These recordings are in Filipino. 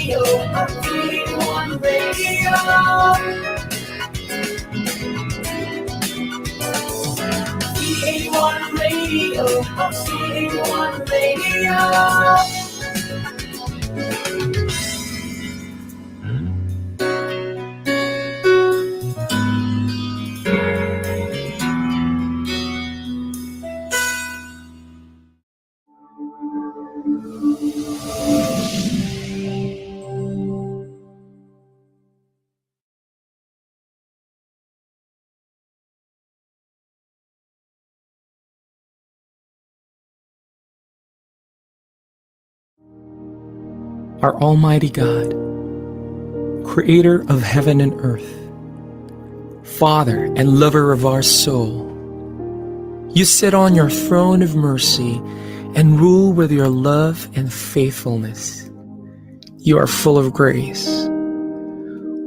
Radio, PERIODT Radio. PERIODT Radio, PERIODT Radio. Our Almighty God, Creator of heaven and earth, Father and lover of our soul, you sit on your throne of mercy and rule with your love and faithfulness. You are full of grace.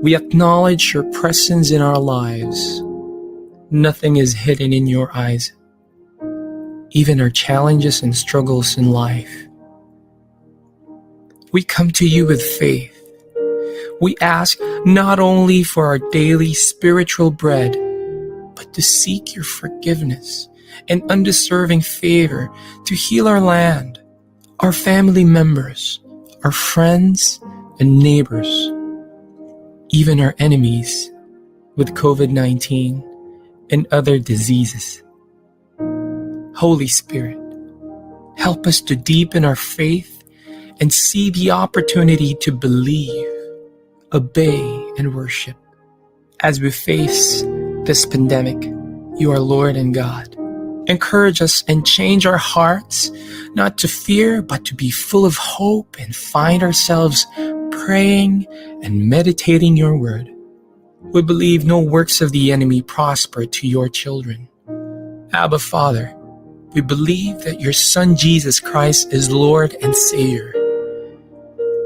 We acknowledge your presence in our lives. Nothing is hidden in your eyes, even our challenges and struggles in life. We come to you with faith. We ask not only for our daily spiritual bread, but to seek your forgiveness and undeserving favor to heal our land, our family members, our friends and neighbors, even our enemies with COVID-19 and other diseases. Holy Spirit, help us to deepen our faith and see the opportunity to believe, obey, and worship. As we face this pandemic, you are Lord and God. Encourage us and change our hearts, not to fear, but to be full of hope and find ourselves praying and meditating your word. We believe no works of the enemy prosper to your children. Abba, Father, we believe that your Son Jesus Christ is Lord and Savior.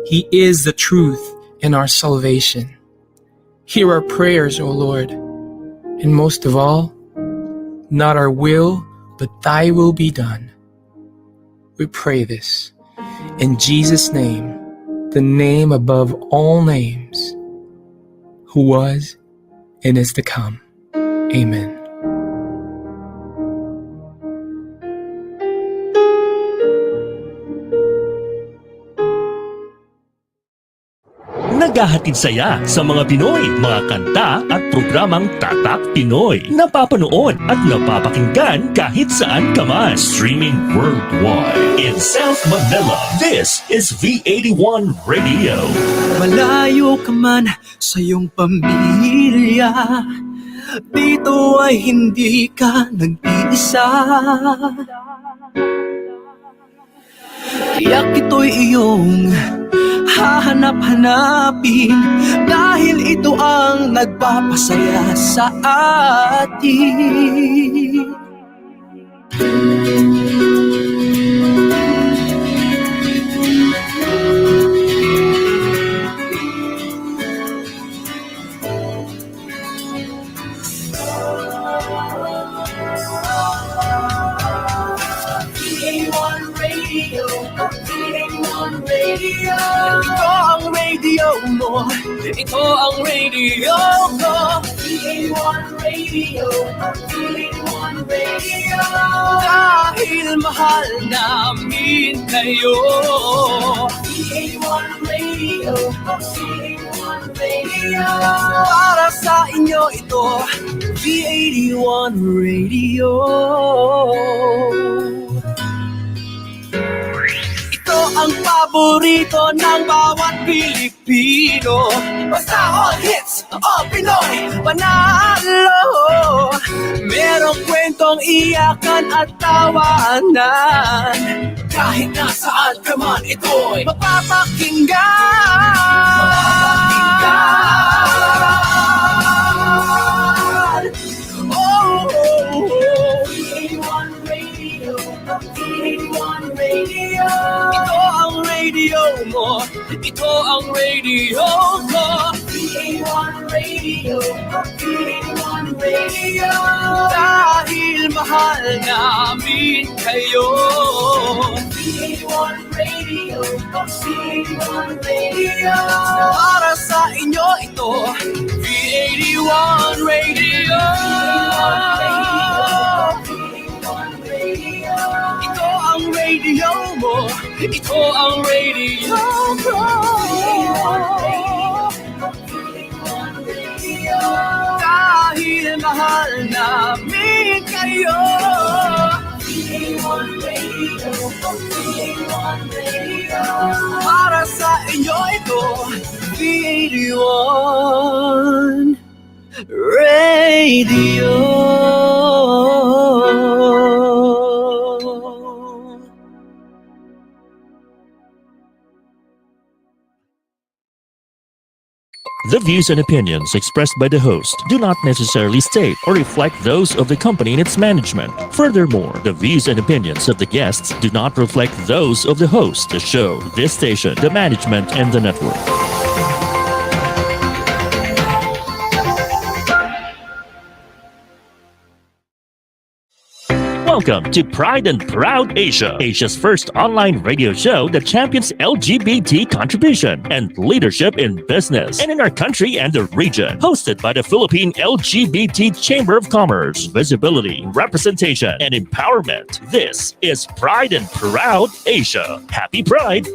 He is the truth and our salvation. Hear our prayers, O Lord, and most of all, not our will, but thy will be done. We pray this in Jesus' name, the name above all names, who was and is to come. Amen. Naghahatid saya sa mga Pinoy, mga kanta at programang Tatak Pinoy. Napapanood at napapakinggan kahit saan ka man. Streaming worldwide. In South Manila, this is V81 Radio. Malayo ka man sa iyong pamilya, dito ay hindi ka nag-iisa. Tiyak ito'y iyong hahanap-hanapin, dahil ito ang nagpapasaya sa atin. Ito ang radio mo, ito ang radio ko. PERIODT Radio, PERIODT Radio. Dahil mahal namin kayo. PERIODT Radio, PERIODT Radio. Para sa inyo ito, V81 Radio. Ito ang paborito ng bawat Pilipino. Basta all hits, all Pinoy, panalo. Merong kwentong iyakan at tawanan. Kahit nasaan ka man, ito'y mapapakinggan. Oh, PERIODT Radio, PERIODT Radio. Ito ang radio mo, ito ang radio ko. PE1 Radio, PE1 Radio. Dahil mahal namin kayo. PE1 Radio, PE1 Radio. Para sa inyo ito, P81 Radio. PE1 Radio. Ito ang radio mo, ito ang radio ko. PE1 Radio. Dahil mahal namin kayo. PE1 Radio, PE1 Radio. Para sa inyo ito, P81 Radio. The views and opinions expressed by the host do not necessarily state or reflect those of the company and its management. Furthermore, the views and opinions of the guests do not reflect those of the host, the show, this station, the management, and the network. Welcome to Pride and Proud Asia, Asia's first online radio show that champions LGBT contribution and leadership in business and in our country and the region. Hosted by the Philippine LGBT Chamber of Commerce, visibility, representation, and empowerment. This is Pride and Proud Asia. Happy Pride!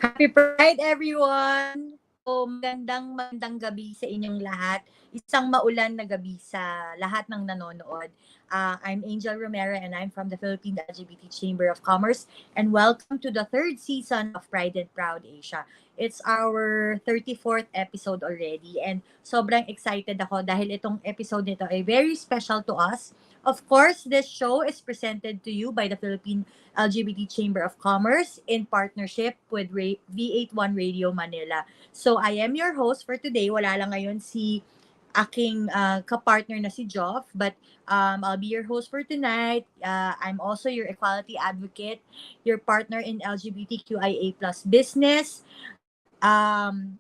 Happy Pride, everyone! So, magandang gabi sa inyong lahat. Isang maulan na gabi sa lahat ng nanonood. I'm Angel Romero and I'm from the Philippine LGBT Chamber of Commerce. And welcome to the third season of Pride and Proud Asia. It's our 34th episode already. And sobrang excited ako dahil itong episode nito ay very special to us. Of course, this show is presented to you by the Philippine LGBT Chamber of Commerce in partnership with V81 Radio Manila. So, I am your host for today. Wala lang ngayon si aking kapartner na si Joff, but I'll be your host for tonight. I'm also your equality advocate, your partner in LGBTQIA plus business,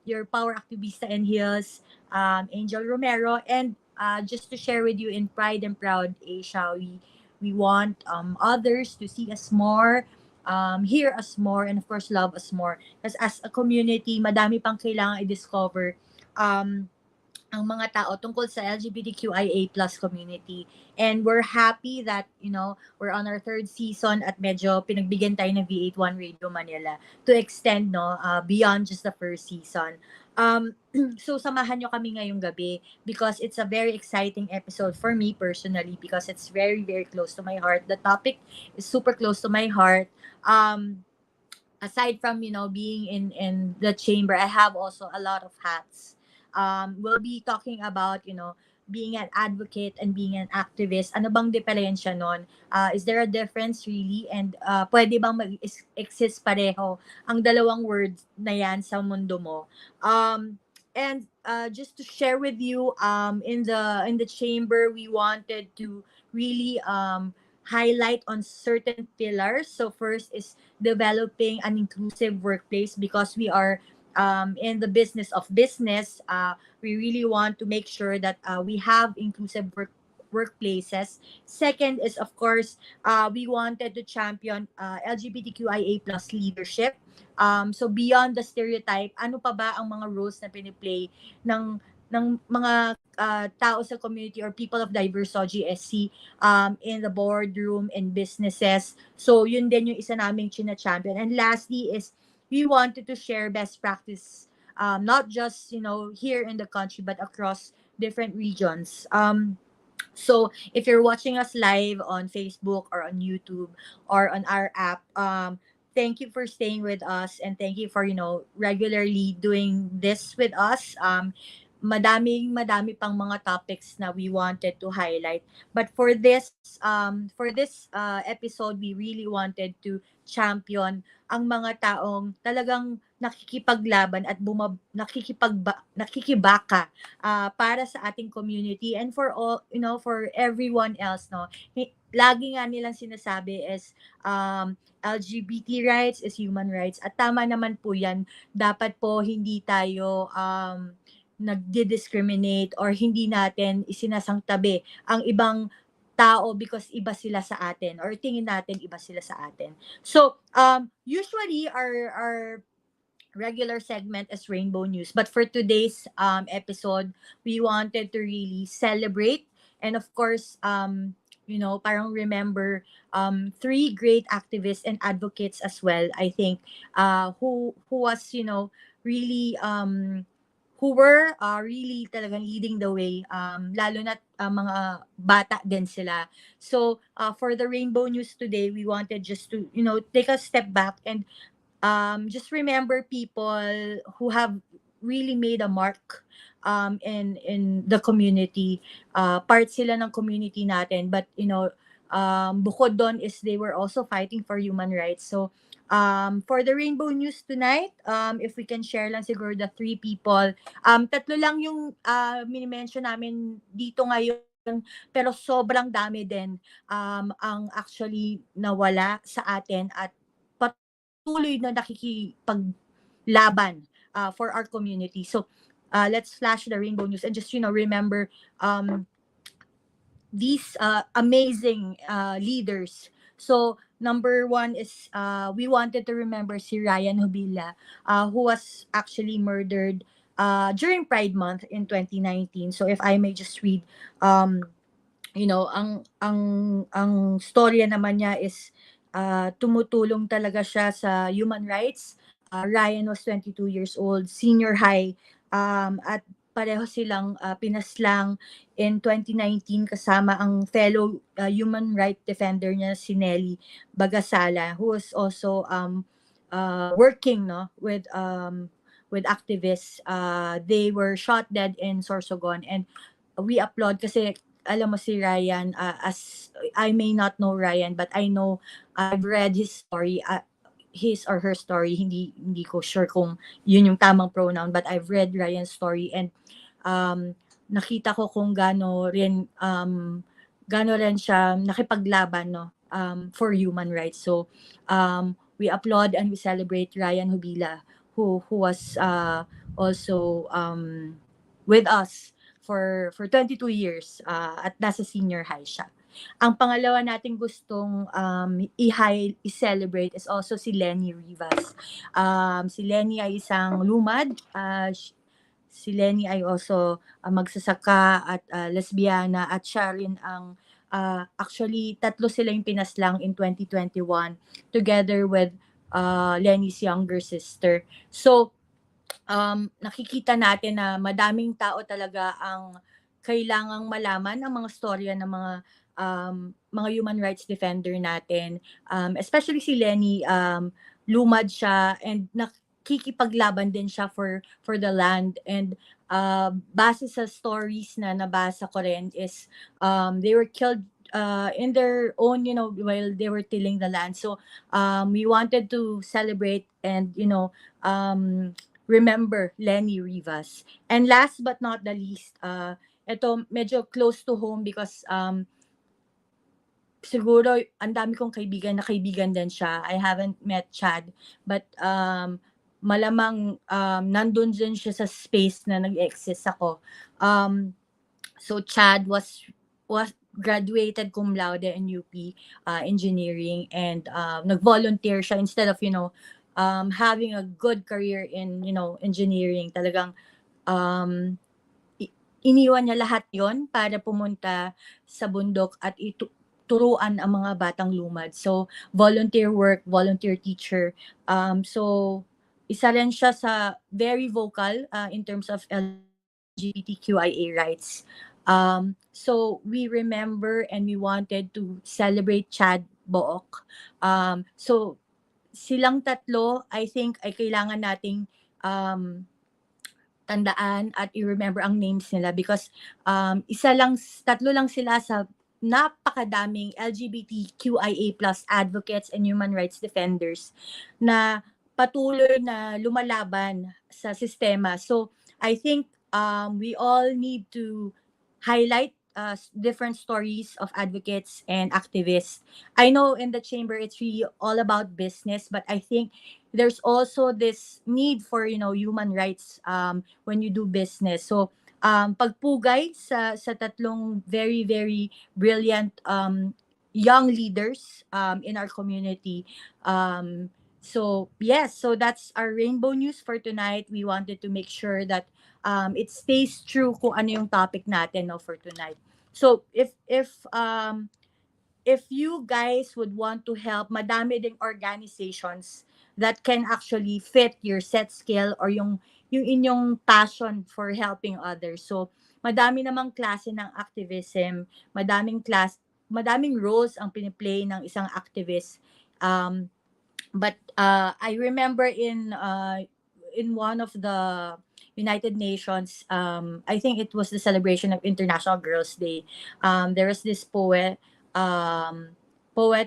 your power activista and heels, Angel Romero, and just to share with you in Pride and Proud Asia, we want others to see us more, hear us more, and of course love us more. Because as a community, madami pang kailangan i-discover ang mga tao tungkol sa LGBTQIA plus community. And we're happy that, we're on our third season at medyo pinagbigyan tayo ng V81 Radio Manila to extend, beyond just the first season. So samahan nyo kami ngayong gabi because it's a very exciting episode for me personally because it's very, very close to my heart. The topic is super close to my heart. Aside from, being in the chamber, I have also a lot of hats. We'll be talking about, being an advocate and being an activist. Ano bang diferensya nun? Is there a difference really? And pwede bang mag-exist pareho ang dalawang words na yan sa mundo mo? And just to share with you, in the chamber, we wanted to really highlight on certain pillars. So first is developing an inclusive workplace because we are in the business of business. We really want to make sure that we have inclusive workplaces. Second is, of course, we wanted to champion LGBTQIA plus leadership. So beyond the stereotype, ano pa ba ang mga roles na piniplay ng mga tao sa community or people of diverse GSC in the boardroom, in businesses. So yun din yung isa naming china-champion. And lastly is we wanted to share best practice, not just, here in the country, but across different regions. So if you're watching us live on Facebook or on YouTube or on our app, thank you for staying with us and thank you for, regularly doing this with us. Madami pang mga topics na we wanted to highlight. But for this episode, we really wanted to champion ang mga taong talagang nakikipaglaban at nakikibaka para sa ating community and for all, for everyone else, lagi nga nilang sinasabi is LGBT rights is human rights. At tama naman po yan. Dapat po hindi tayo nagdi-discriminate or hindi natin isinasangtabi ang ibang tao because iba sila sa atin or tingin natin iba sila sa atin. So, usually our regular segment is Rainbow News. But for today's episode, we wanted to really celebrate and of course, parang remember three great activists and advocates as well. I think who was really who were really talagang leading the way, lalo na mga bata din sila. So for the Rainbow News today, we wanted just to take a step back and just remember people who have really made a mark in the community. Part sila ng community natin, but bukod doon is they were also fighting for human rights. So for the Rainbow News tonight, if we can share lang siguro the three people. Tatlo lang yung mini-mention namin dito ngayon, pero sobrang dami din ang actually nawala sa atin at patuloy na nakikipaglaban for our community. So let's flash the Rainbow News and just remember these amazing leaders. So number one is we wanted to remember si Ryan Hubila, who was actually murdered during Pride Month in 2019. So if I may just read, ang storya naman niya is tumutulong talaga siya sa human rights. Ryan was 22 years old, senior high, at pareho silang pinaslang in 2019 kasama ang fellow human right defender niya si Nelly Bagasala, who was also working with activists. They were shot dead in Sorsogon, and we applaud kasi alam mo si Ryan, as I may not know Ryan, but I know I've read his story, his or her story, hindi ko sure kung yun yung tamang pronoun, but I've read Ryan's story and nakita ko kung gaano rin siya nakipaglaban for human rights. So we applaud and we celebrate Ryan Hubila, who was also with us for 22 years at nasa senior high siya. Ang pangalawa nating gustong i-celebrate is also si Lenny Rivas. Si Lenny ay isang lumad. Si Lenny ay also magsasaka at lesbiana, at siya rin ang actually tatlo sila yung pinaslang in 2021 together with Lenny's younger sister. So nakikita natin na madaming tao talaga ang kailangang malaman ang mga storya ng mga human rights defender natin. Especially si Lenny, lumad siya and nakikipaglaban din siya for the land. And base sa stories na nabasa ko rin is they were killed in their own, while they were tilling the land. So we wanted to celebrate and remember Lenny Rivas. And last but not the least, ito medyo close to home because siguro ang dami kong kaibigan din siya. I haven't met Chad, but malamang nandun din siya sa space na nag-exist ako. So Chad was graduated cum laude in UP engineering, and nag-volunteer siya instead of having a good career in engineering. Talagang iniwan niya lahat yon para pumunta sa bundok at turuan ang mga batang lumad. So volunteer work, volunteer teacher. So isa rin siya sa very vocal in terms of LGBTQIA rights. So we remember and we wanted to celebrate Chad Book. So silang tatlo, I think, ay kailangan nating tandaan at i-remember ang names nila because tatlo lang sila sa napakadaming LGBTQIA+ advocates and human rights defenders na patuloy na lumalaban sa sistema. So I think we all need to highlight different stories of advocates and activists. I know in the chamber it's really all about business, but I think there's also this need for, human rights when you do business. So pagpugay sa tatlong very very brilliant young leaders in our community. So yes, so that's our rainbow news for tonight. We wanted to make sure that it stays true kung ano yung topic natin, no, for tonight. So if you guys would want to help, madami ding organizations that can actually fit your set skill or yung inyong passion for helping others. So madami namang klase ng activism, madaming roles ang piniplay ng isang activist. But I remember in one of the United Nations, I think it was the celebration of International Girls' Day. There was this poet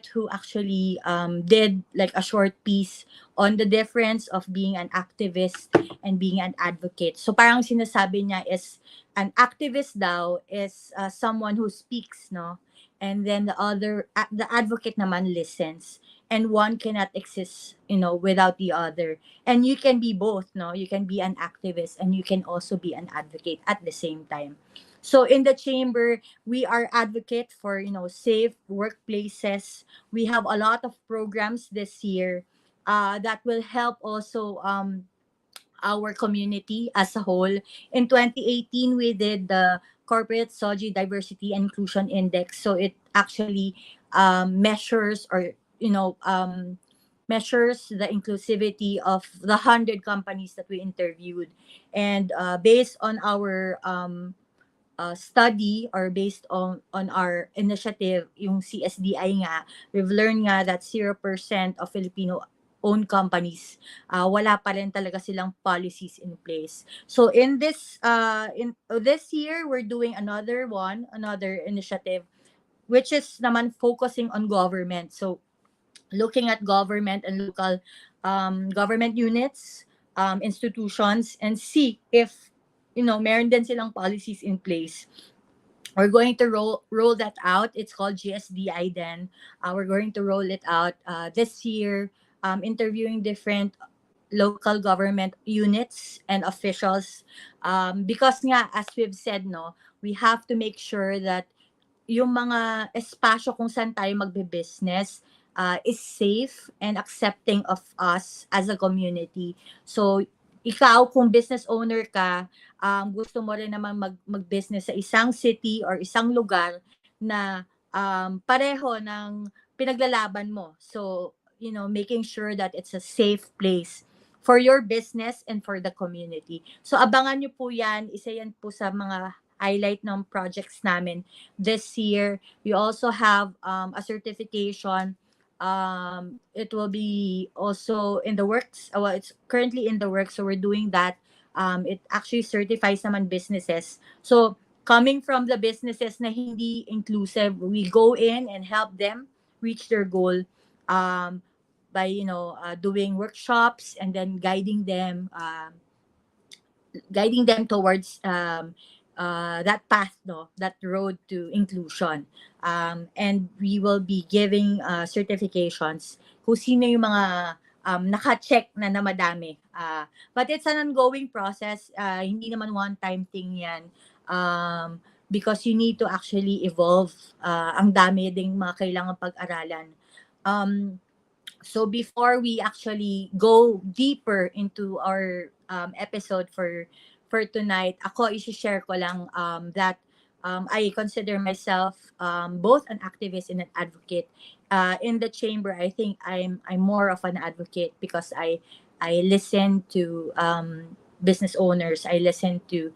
who actually did like a short piece on the difference of being an activist and being an advocate. So parang sinasabi niya is an activist daw is someone who speaks, no? And then the advocate naman listens, and one cannot exist, without the other. And you can be both, no? You can be an activist and you can also be an advocate at the same time. So in the chamber, we are advocate for, safe workplaces. We have a lot of programs this year that will help also our community as a whole. In 2018, we did the Corporate Soji Diversity and Inclusion Index. So it actually measures or, measures the inclusivity of the 100 companies that we interviewed. And based on our study or based on our initiative, yung CSDI nga, we've learned nga that 0% of Filipino owned companies, wala pa rin talaga silang policies in place. So in this year, we're doing another initiative, which is naman focusing on government. So looking at government and local government units, institutions, and see if, meron din silang policies in place. We're going to roll that out. It's called GSDI then. We're going to roll it out this year, interviewing different local government units and officials. Because nga, as we've said, no, we have to make sure that yung mga espasyo kung saan tayo magbe-business is safe and accepting of us as a community. So, ikaw, kung business owner ka, gusto mo rin naman mag-business sa isang city or isang lugar na pareho ng pinaglalaban mo. So, making sure that it's a safe place for your business and for the community. So, abangan nyo po yan. Isa yan po sa mga highlight ng projects namin this year. We also have a certification. It will be also in the works. Well, it's currently in the works, so we're doing that. It actually certifies naman businesses. So coming from the businesses na hindi inclusive, we go in and help them reach their goal by doing workshops and then guiding them towards that path, no, that road to inclusion. And we will be giving certifications kung sino yung mga naka-check na madami. But it's an ongoing process. Hindi naman one-time thing yan. Because you need to actually evolve. Ang dami ding mga kailangan pag-aralan. So before we actually go deeper into our episode for tonight, ako i-share ko lang that I consider myself both an activist and an advocate. In the chamber, I think I'm more of an advocate because I listen to business owners, I listen to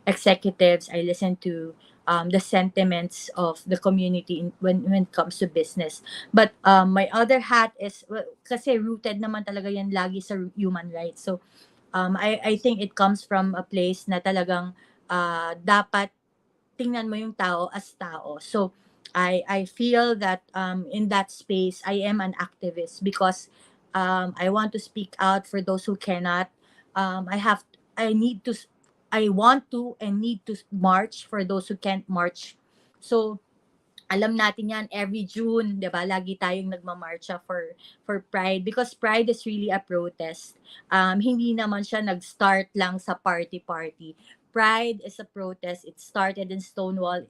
executives, I listen to the sentiments of the community when it comes to business. But my other hat is, kasi rooted naman talaga yan lagi sa human rights. So I think it comes from a place na talagang dapat tingnan mo yung tao as tao. So I feel that in that space I am an activist because I want to speak out for those who cannot. I need to I want to and need to march for those who can't march. So alam natin yan every June, 'di ba? Lagi tayong nagmamarcha for Pride because Pride is really a protest. Hindi naman siya nag-start lang sa party-party. Pride is a protest. It started in Stonewall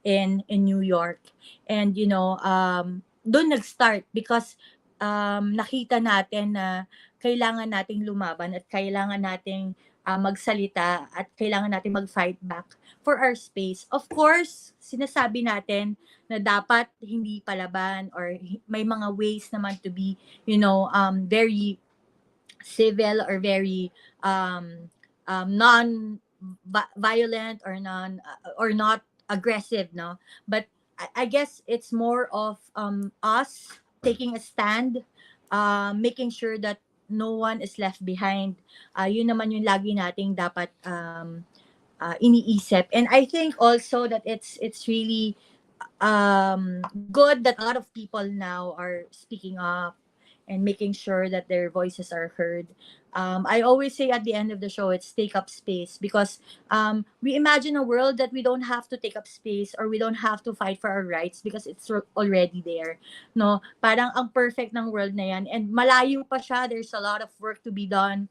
in New York. And doon nag-start because nakita natin na kailangan nating lumaban at kailangan nating magsalita at kailangan nating mag-fight back for our space. Of course, sinasabi natin na dapat hindi palaban or may mga ways naman to be, very civil or very non violent or not aggressive, no. But I guess it's more of us taking a stand, making sure that no one is left behind. Yun naman yung lagi nating dapat iniisip. And I think also that it's really good that a lot of people now are speaking up and making sure that their voices are heard. I always say at the end of the show, it's take up space because we imagine a world that we don't have to take up space or we don't have to fight for our rights because it's already there. No, parang ang perfect ng world na yan and malayo pa siya. There's a lot of work to be done.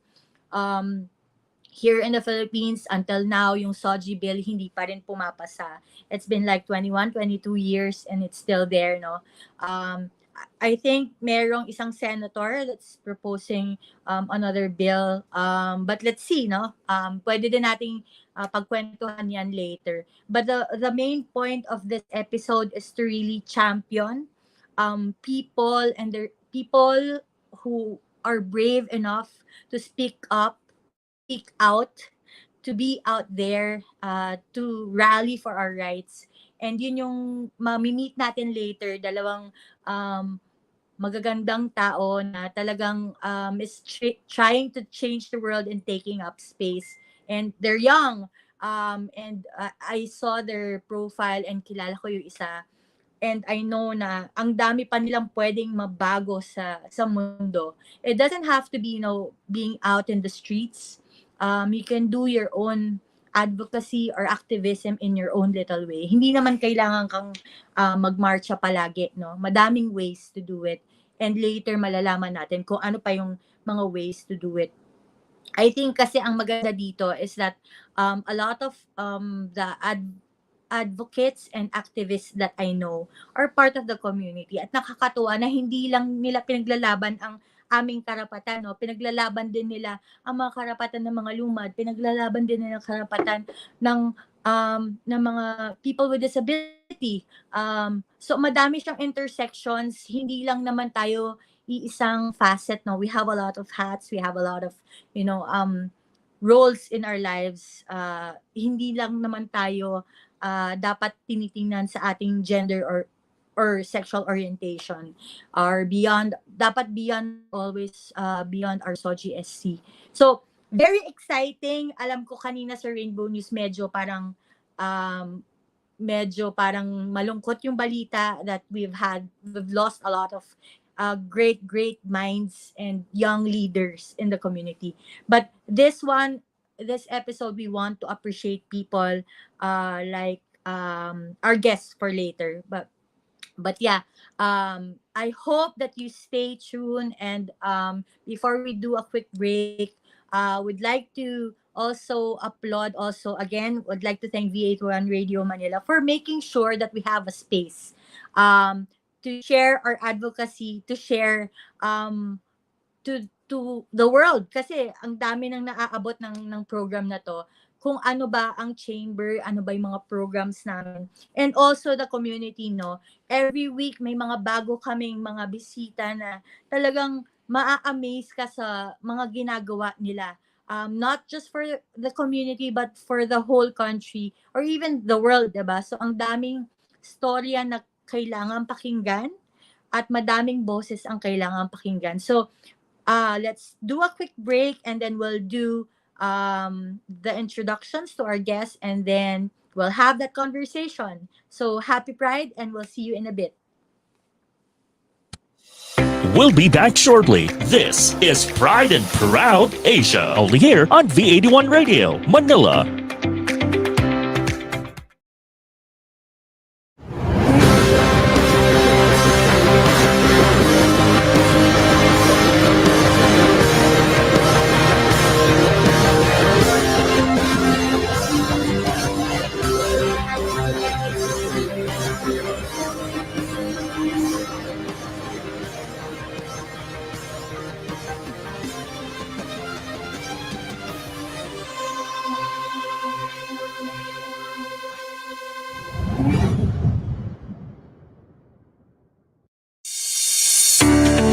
Here in the Philippines, until now, yung SOGI bill hindi pa rin pumapasa. It's been like 21, 22 years and it's still there, no? I think merong isang senator that's proposing another bill. But let's see, no? Pwede din nating pagkwentuhan yan later. But the main point of this episode is to really champion people and their people who are brave enough to speak up, to speak out, to be out there, to rally for our rights. And yun yung mamimit natin later, dalawang magagandang tao na talagang is trying to change the world and taking up space. And they're young. And I saw their profile and kilala ko yung isa. And I know na ang dami pa nilang pwedeng mabago sa mundo. It doesn't have to be, being out in the streets. You can do your own advocacy or activism in your own little way. Hindi naman kailangan kang magmarcha palagi, no? Madaming ways to do it. And later malalaman natin kung ano pa yung mga ways to do it. I think kasi ang maganda dito is that a lot of the advocates and activists that I know are part of the community at nakakatuwa na hindi lang nila pinaglalaban ang aming karapatan, no? Pinaglalaban din nila ang mga karapatan ng mga lumad, pinaglalaban din nila ang karapatan ng mga people with disability. So madami siyang intersections, hindi lang naman tayo iisang facet, no? We have a lot of hats, we have a lot of roles in our lives. Hindi lang naman tayo dapat tinitingnan sa ating gender or sexual orientation or dapat beyond always beyond our SOGI SC. So very exciting. Alam ko kanina sa Rainbow News medyo parang malungkot yung balita that we've lost a lot of great minds and young leaders in the community. But this episode, we want to appreciate people like our guests for later. But yeah, I hope that you stay tuned. And before we do a quick break, would like to also applaud. Also, again, would like to thank V801 Radio Manila for making sure that we have a space to share our advocacy, to share to the world kasi ang dami nang naaabot ng program na to kung ano ba ang chamber, ano ba yung mga programs namin. And also the community, no? Every week may mga bago kaming mga bisita na talagang maa-amaze ka sa mga ginagawa nila. Not just for the community but for the whole country or even the world, diba? So ang daming storya na kailangan pakinggan at madaming boses ang kailangan pakinggan. So let's do a quick break and then we'll do the introductions to our guests and then we'll have that conversation. So happy Pride and we'll see you in a bit. We'll be back shortly. This is Pride and Proud Asia, only here on V81 Radio, Manila.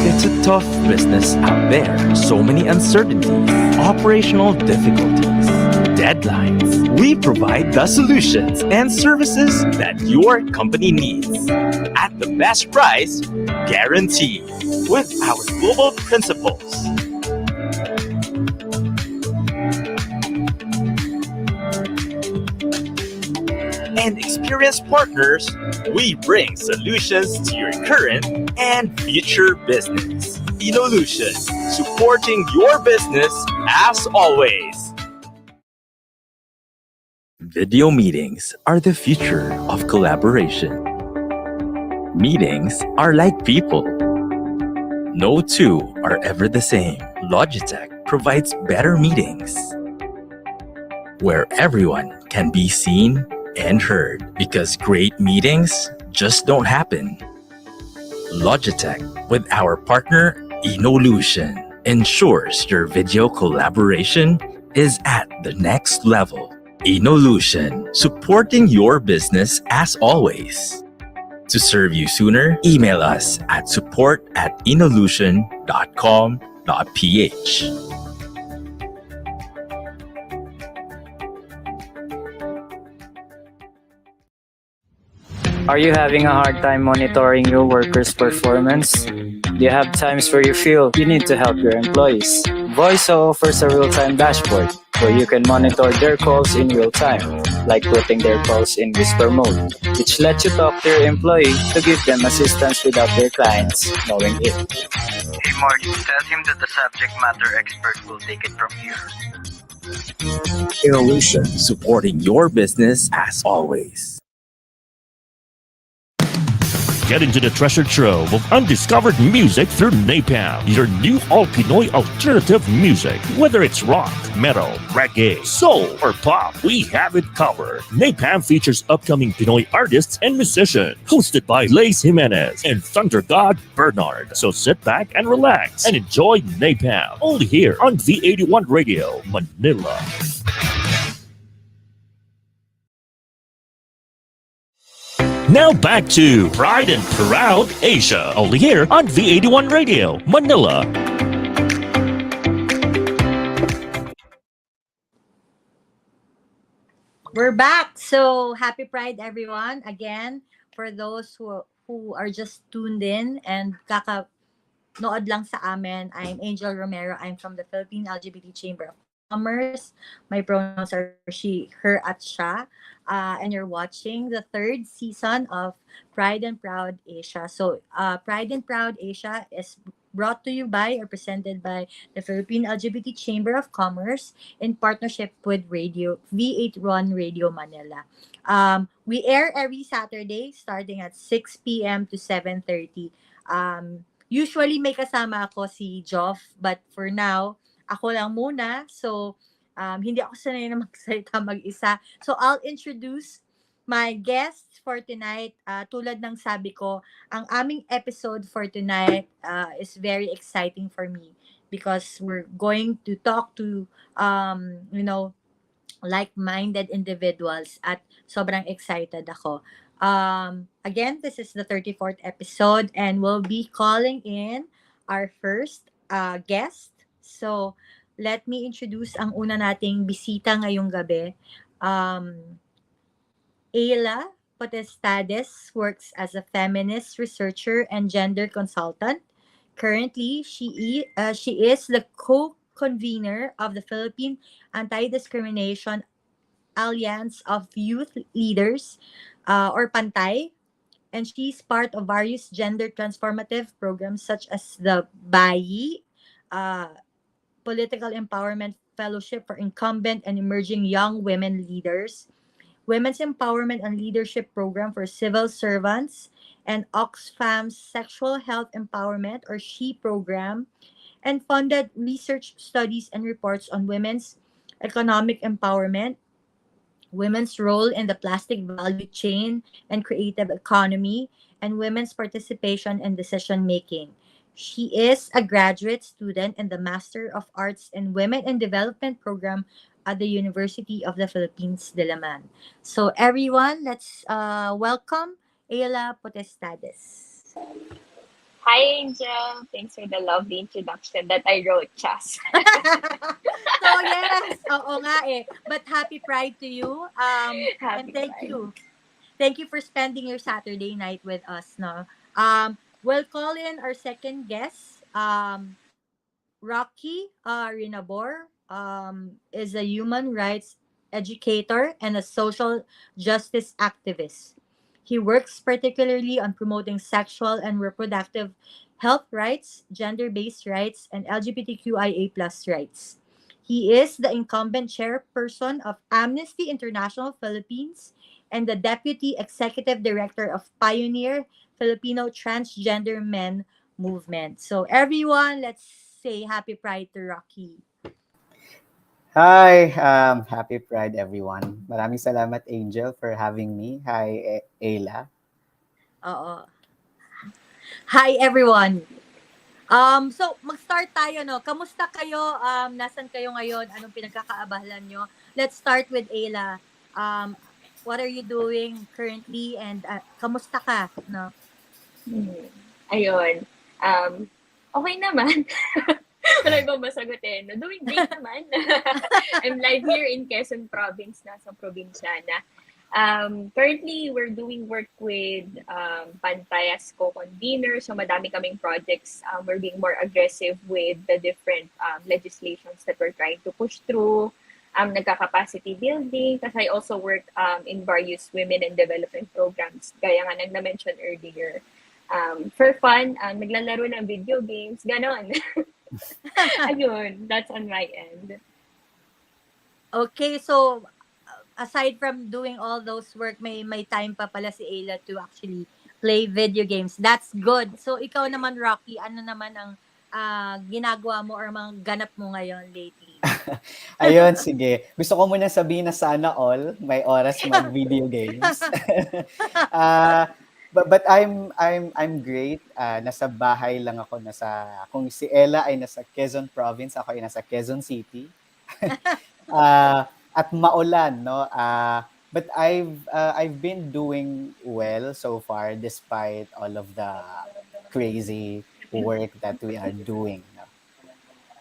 It's a tough business out there. So many uncertainties, operational difficulties, deadlines. We provide the solutions and services that your company needs at the best price guaranteed with our global principles. And experienced partners, we bring solutions to your current and future business. Inolution, supporting your business as always. Video meetings are the future of collaboration. Meetings are like people. No two are ever the same. Logitech provides better meetings where everyone can be seen and heard, because great meetings just don't happen. Logitech, with our partner Inolution, ensures your video collaboration is at the next level. Inolution, supporting your business as always. To serve you sooner, email us at support@inolution.com.ph. Are you having a hard time monitoring your workers' performance? Do you have times where you feel you need to help your employees? Voiso offers a real-time dashboard where you can monitor their calls in real time, like putting their calls in whisper mode, which lets you talk to your employee to give them assistance without their clients knowing it. Hey Marty, tell him that the subject matter expert will take it from here. Inolution, supporting your business as always. Get into the treasure trove of undiscovered music through Napalm, your new all-Pinoy alternative music. Whether it's rock, metal, reggae, soul, or pop, we have it covered. Napalm features upcoming Pinoy artists and musicians, hosted by Lace Jimenez and Thunder God Bernard. So sit back and relax and enjoy Napalm, only here on V81 Radio, Manila. Now back to Pride and Proud Asia, only here on V81 Radio, Manila. We're back. So happy Pride, everyone. Again, for those who are just tuned in and nood lang sa amin, I'm Angel Romero. I'm from the Philippine LGBT Chamber of Commerce. My pronouns are she, her, at siya. And you're watching the third season of Pride and Proud Asia. So Pride and Proud Asia is brought to you by or presented by the Philippine LGBT Chamber of Commerce in partnership with Radio V81 Radio Manila. We air every Saturday starting at 6 p.m. to 7:30. Usually may kasama ako si Joff, but for now, ako lang muna. So, hindi ako sanay na magsalita mag-isa. So, I'll introduce my guests for tonight. Tulad ng sabi ko, ang aming episode for tonight is very exciting for me because we're going to talk to, like-minded individuals at sobrang excited ako. Again, this is the 34th episode and we'll be calling in our first guest. So, let me introduce ang una nating bisita ngayong gabi. Ayla Potestades works as a feminist researcher and gender consultant. Currently, she is the co-convener of the Philippine Anti-Discrimination Alliance of Youth Leaders, or PANTAY, and she's part of various gender transformative programs such as the BAYI, uh, Political Empowerment Fellowship for Incumbent and Emerging Young Women Leaders, Women's Empowerment and Leadership Program for Civil Servants, and Oxfam's Sexual Health Empowerment or SHE program, and funded research studies and reports on women's economic empowerment, women's role in the plastic value chain and creative economy, and women's participation in decision making. She is a graduate student in the Master of Arts in Women in Development program at the University of the Philippines, Diliman. So everyone, let's welcome Ayla Potestades. Hi, Angel. Thanks for the lovely introduction that I wrote, Chas. So yes, oo nga eh. But happy Pride to you. And Happy thank Pride. you. Thank you for spending your Saturday night with us, no? We'll call in our second guest. Rocky Rinabor is a human rights educator and a social justice activist. He works particularly on promoting sexual and reproductive health rights, gender based rights, and LGBTQIA plus rights. He is the incumbent chairperson of Amnesty International Philippines and the deputy executive director of Pioneer Filipino Transgender Men Movement. So everyone, let's say happy Pride to Rocky. Hi, happy Pride everyone. Maraming salamat Angel for having me. Hi Ayla. Oo. Hi everyone. So mag-start tayo, no. Kamusta kayo? Nasan kayo ngayon? Anong pinagkakaabalan nyo? Let's start with Ayla. What are you doing currently and kamusta ka, no? Ayun. Okay naman. Wala ibang masagutin. Doing great naman. I'm live here in Quezon Province, nasa probinsya na. Currently, we're doing work with Pantayas co-convener. So, madami kaming projects. We're being more aggressive with the different legislations that we're trying to push through. Nagka-capacity building. Kasi I also work in various women and development programs. Gaya nga nag-mention earlier. For fun, naglalaro ng video games. Ganon. Ayun, that's on my end. Okay, so aside from doing all those work, may time pa pala si Ayla to actually play video games. That's good. So ikaw naman, Rocky, ano naman ang ginagawa mo or mga ganap mo ngayon lately? Ayun, sige. Gusto ko muna sabihin na sana all may oras mag-video games. But I'm great. Nasa bahay lang ako, kung si Ella ay nasa Quezon Province, ako ay nasa Quezon City. At maulan, no? But I've been doing well so far despite all of the crazy work that we are doing. No?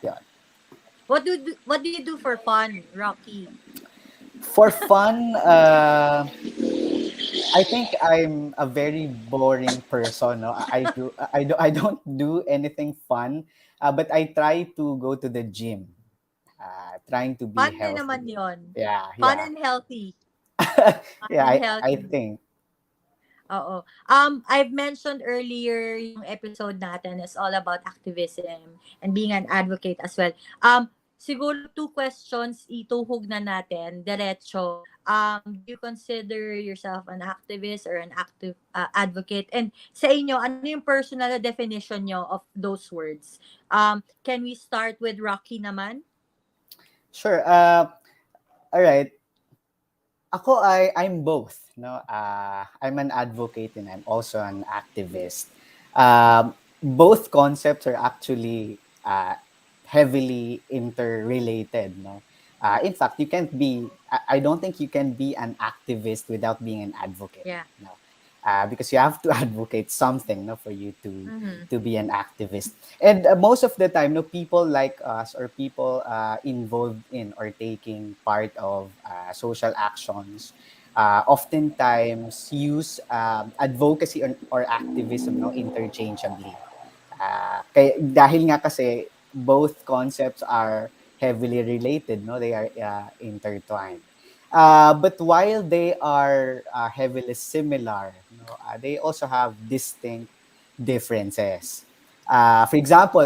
Yeah. What do you do for fun, Rocky? For fun, I think I'm a very boring person. No? I don't do anything fun, but I try to go to the gym. Trying to be Fun healthy. na naman yon. Yeah, Fun yeah. and healthy. Yeah, and I healthy. think. Oo. I've mentioned earlier yung episode natin is all about activism and being an advocate as well. Siguro 2 questions ituhog na natin diretso. Do you consider yourself an activist or an active advocate? And sa inyo, ano yung personal definition nyo of those words? Can we start with Rocky naman? Sure. All right. I'm both. No, I'm an advocate and I'm also an activist. Both concepts are actually heavily interrelated. No, in fact, you can't be. I don't think you can be an activist without being an advocate. Yeah. No, because you have to advocate something, no, for you to be an activist. And most of the time, no, people like us or people involved in or taking part of social actions oftentimes use advocacy or activism, no, interchangeably. Dahil nga kasi both concepts are heavily related, no, they are intertwined. But while they are heavily similar, they also have distinct differences. For example,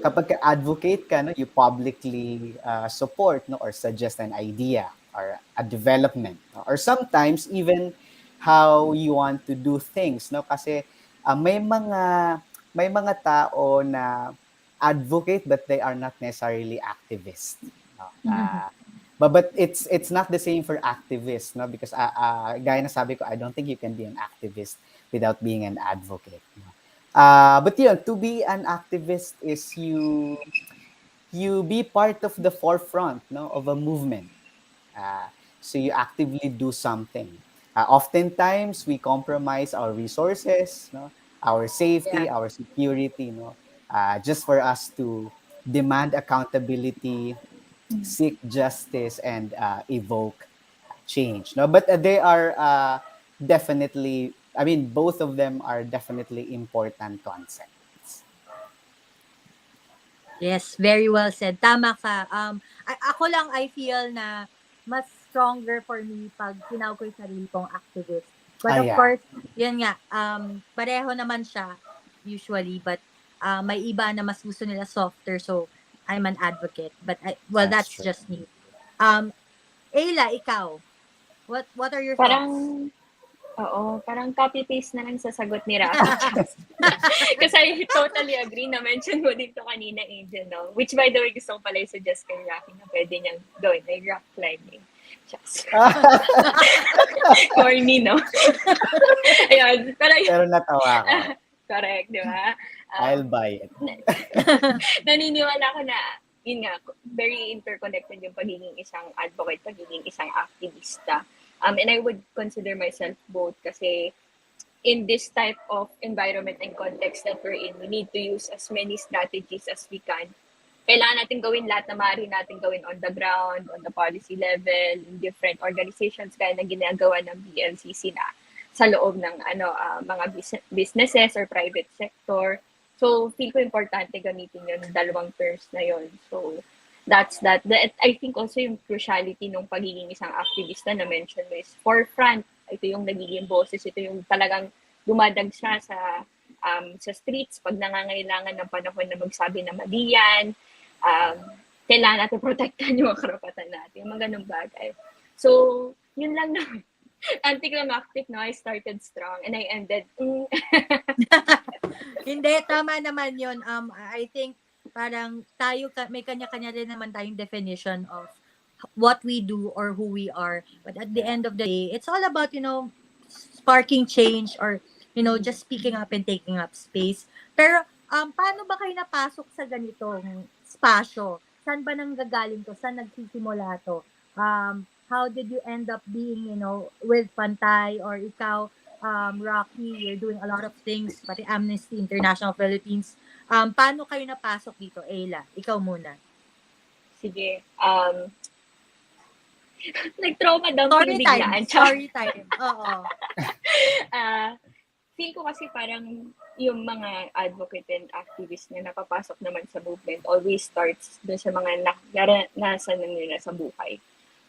kapag advocate ka, no, you publicly support, no, or suggest an idea or a development, no, or sometimes even how you want to do things, no, kasi may mga tao na advocate but they are not necessarily activist, no? But it's not the same for activists, no, because gaya na sabi ko, I don't think you can be an activist without being an advocate, no? But to be an activist is you be part of the forefront, no, of a movement. So you actively do something. Oftentimes we compromise our resources, no, our safety, Yeah. our security, no, just for us to demand accountability, seek justice, and evoke change. No, but they are definitely. I mean, both of them are definitely important concepts. Yes, very well said. Tama ka. Ako lang, I feel na mas stronger for me pag tinawag ko yung sarili kong activist. But of Yeah, course, yan nga, pareho naman siya usually, but may iba na mas gusto nila softer, so I'm an advocate. But well, that's that's true. just me. Um, Ayla, ikaw, what are your Parang, thoughts? parang copy-paste na lang sa sagot ni Rafi. Kasi I totally agree na mention mo dito kanina, Angel, no? Which by the way, gusto ko pala i-suggest kay Rafi na pwede niyang gawin, like rock climbing. Just corny, no? Ayun, Pero natawa ko. correct, di ba? I'll buy it. Naniniwala ko na, yun nga, very interconnected yung pagiging isang advocate, pagiging isang aktivista. And I would consider myself both kasi in this type of environment and context that we're in, we need to use as many strategies as we can. Kailangan natin gawin lahat na maaari natin gawin on the ground, on the policy level, in different organizations kaya na ginagawa ng BLCC na sa loob ng mga businesses or private sector. So, feel ko importante gamitin yung dalawang terms na yun. So, that's that. I think also yung cruciality ng pagiging isang activista na mention mo is forefront. Ito yung nagiging boses, ito yung talagang dumadagsya sa streets pag nangangailangan ng panahon na magsabi na mali yan. Kailangan natin protektahan yung karapatan natin, yung mga ganung bagay. So, yun lang naman. Anticlimactic, no? I started strong and I ended. Hindi, tama naman yun. I think parang may kanya-kanya rin naman tayong definition of what we do or who we are. But at the end of the day, it's all about, sparking change or, just speaking up and taking up space. Pero, paano ba kayo napasok sa ganitong spasyo? Saan ba nanggagaling to? Saan nagsisimula to? How did you end up being, with Pantay or ikaw, Rocky, you're doing a lot of things, pati Amnesty International Philippines. Paano kayo napasok dito, Ayla? Ikaw muna. Sige. Nag-trauma dumping biglaan. Story time. Oo. Feel ko kasi parang yung mga advocate and activist na napapasok naman sa movement always starts dun sa mga naranasan nila sa buhay.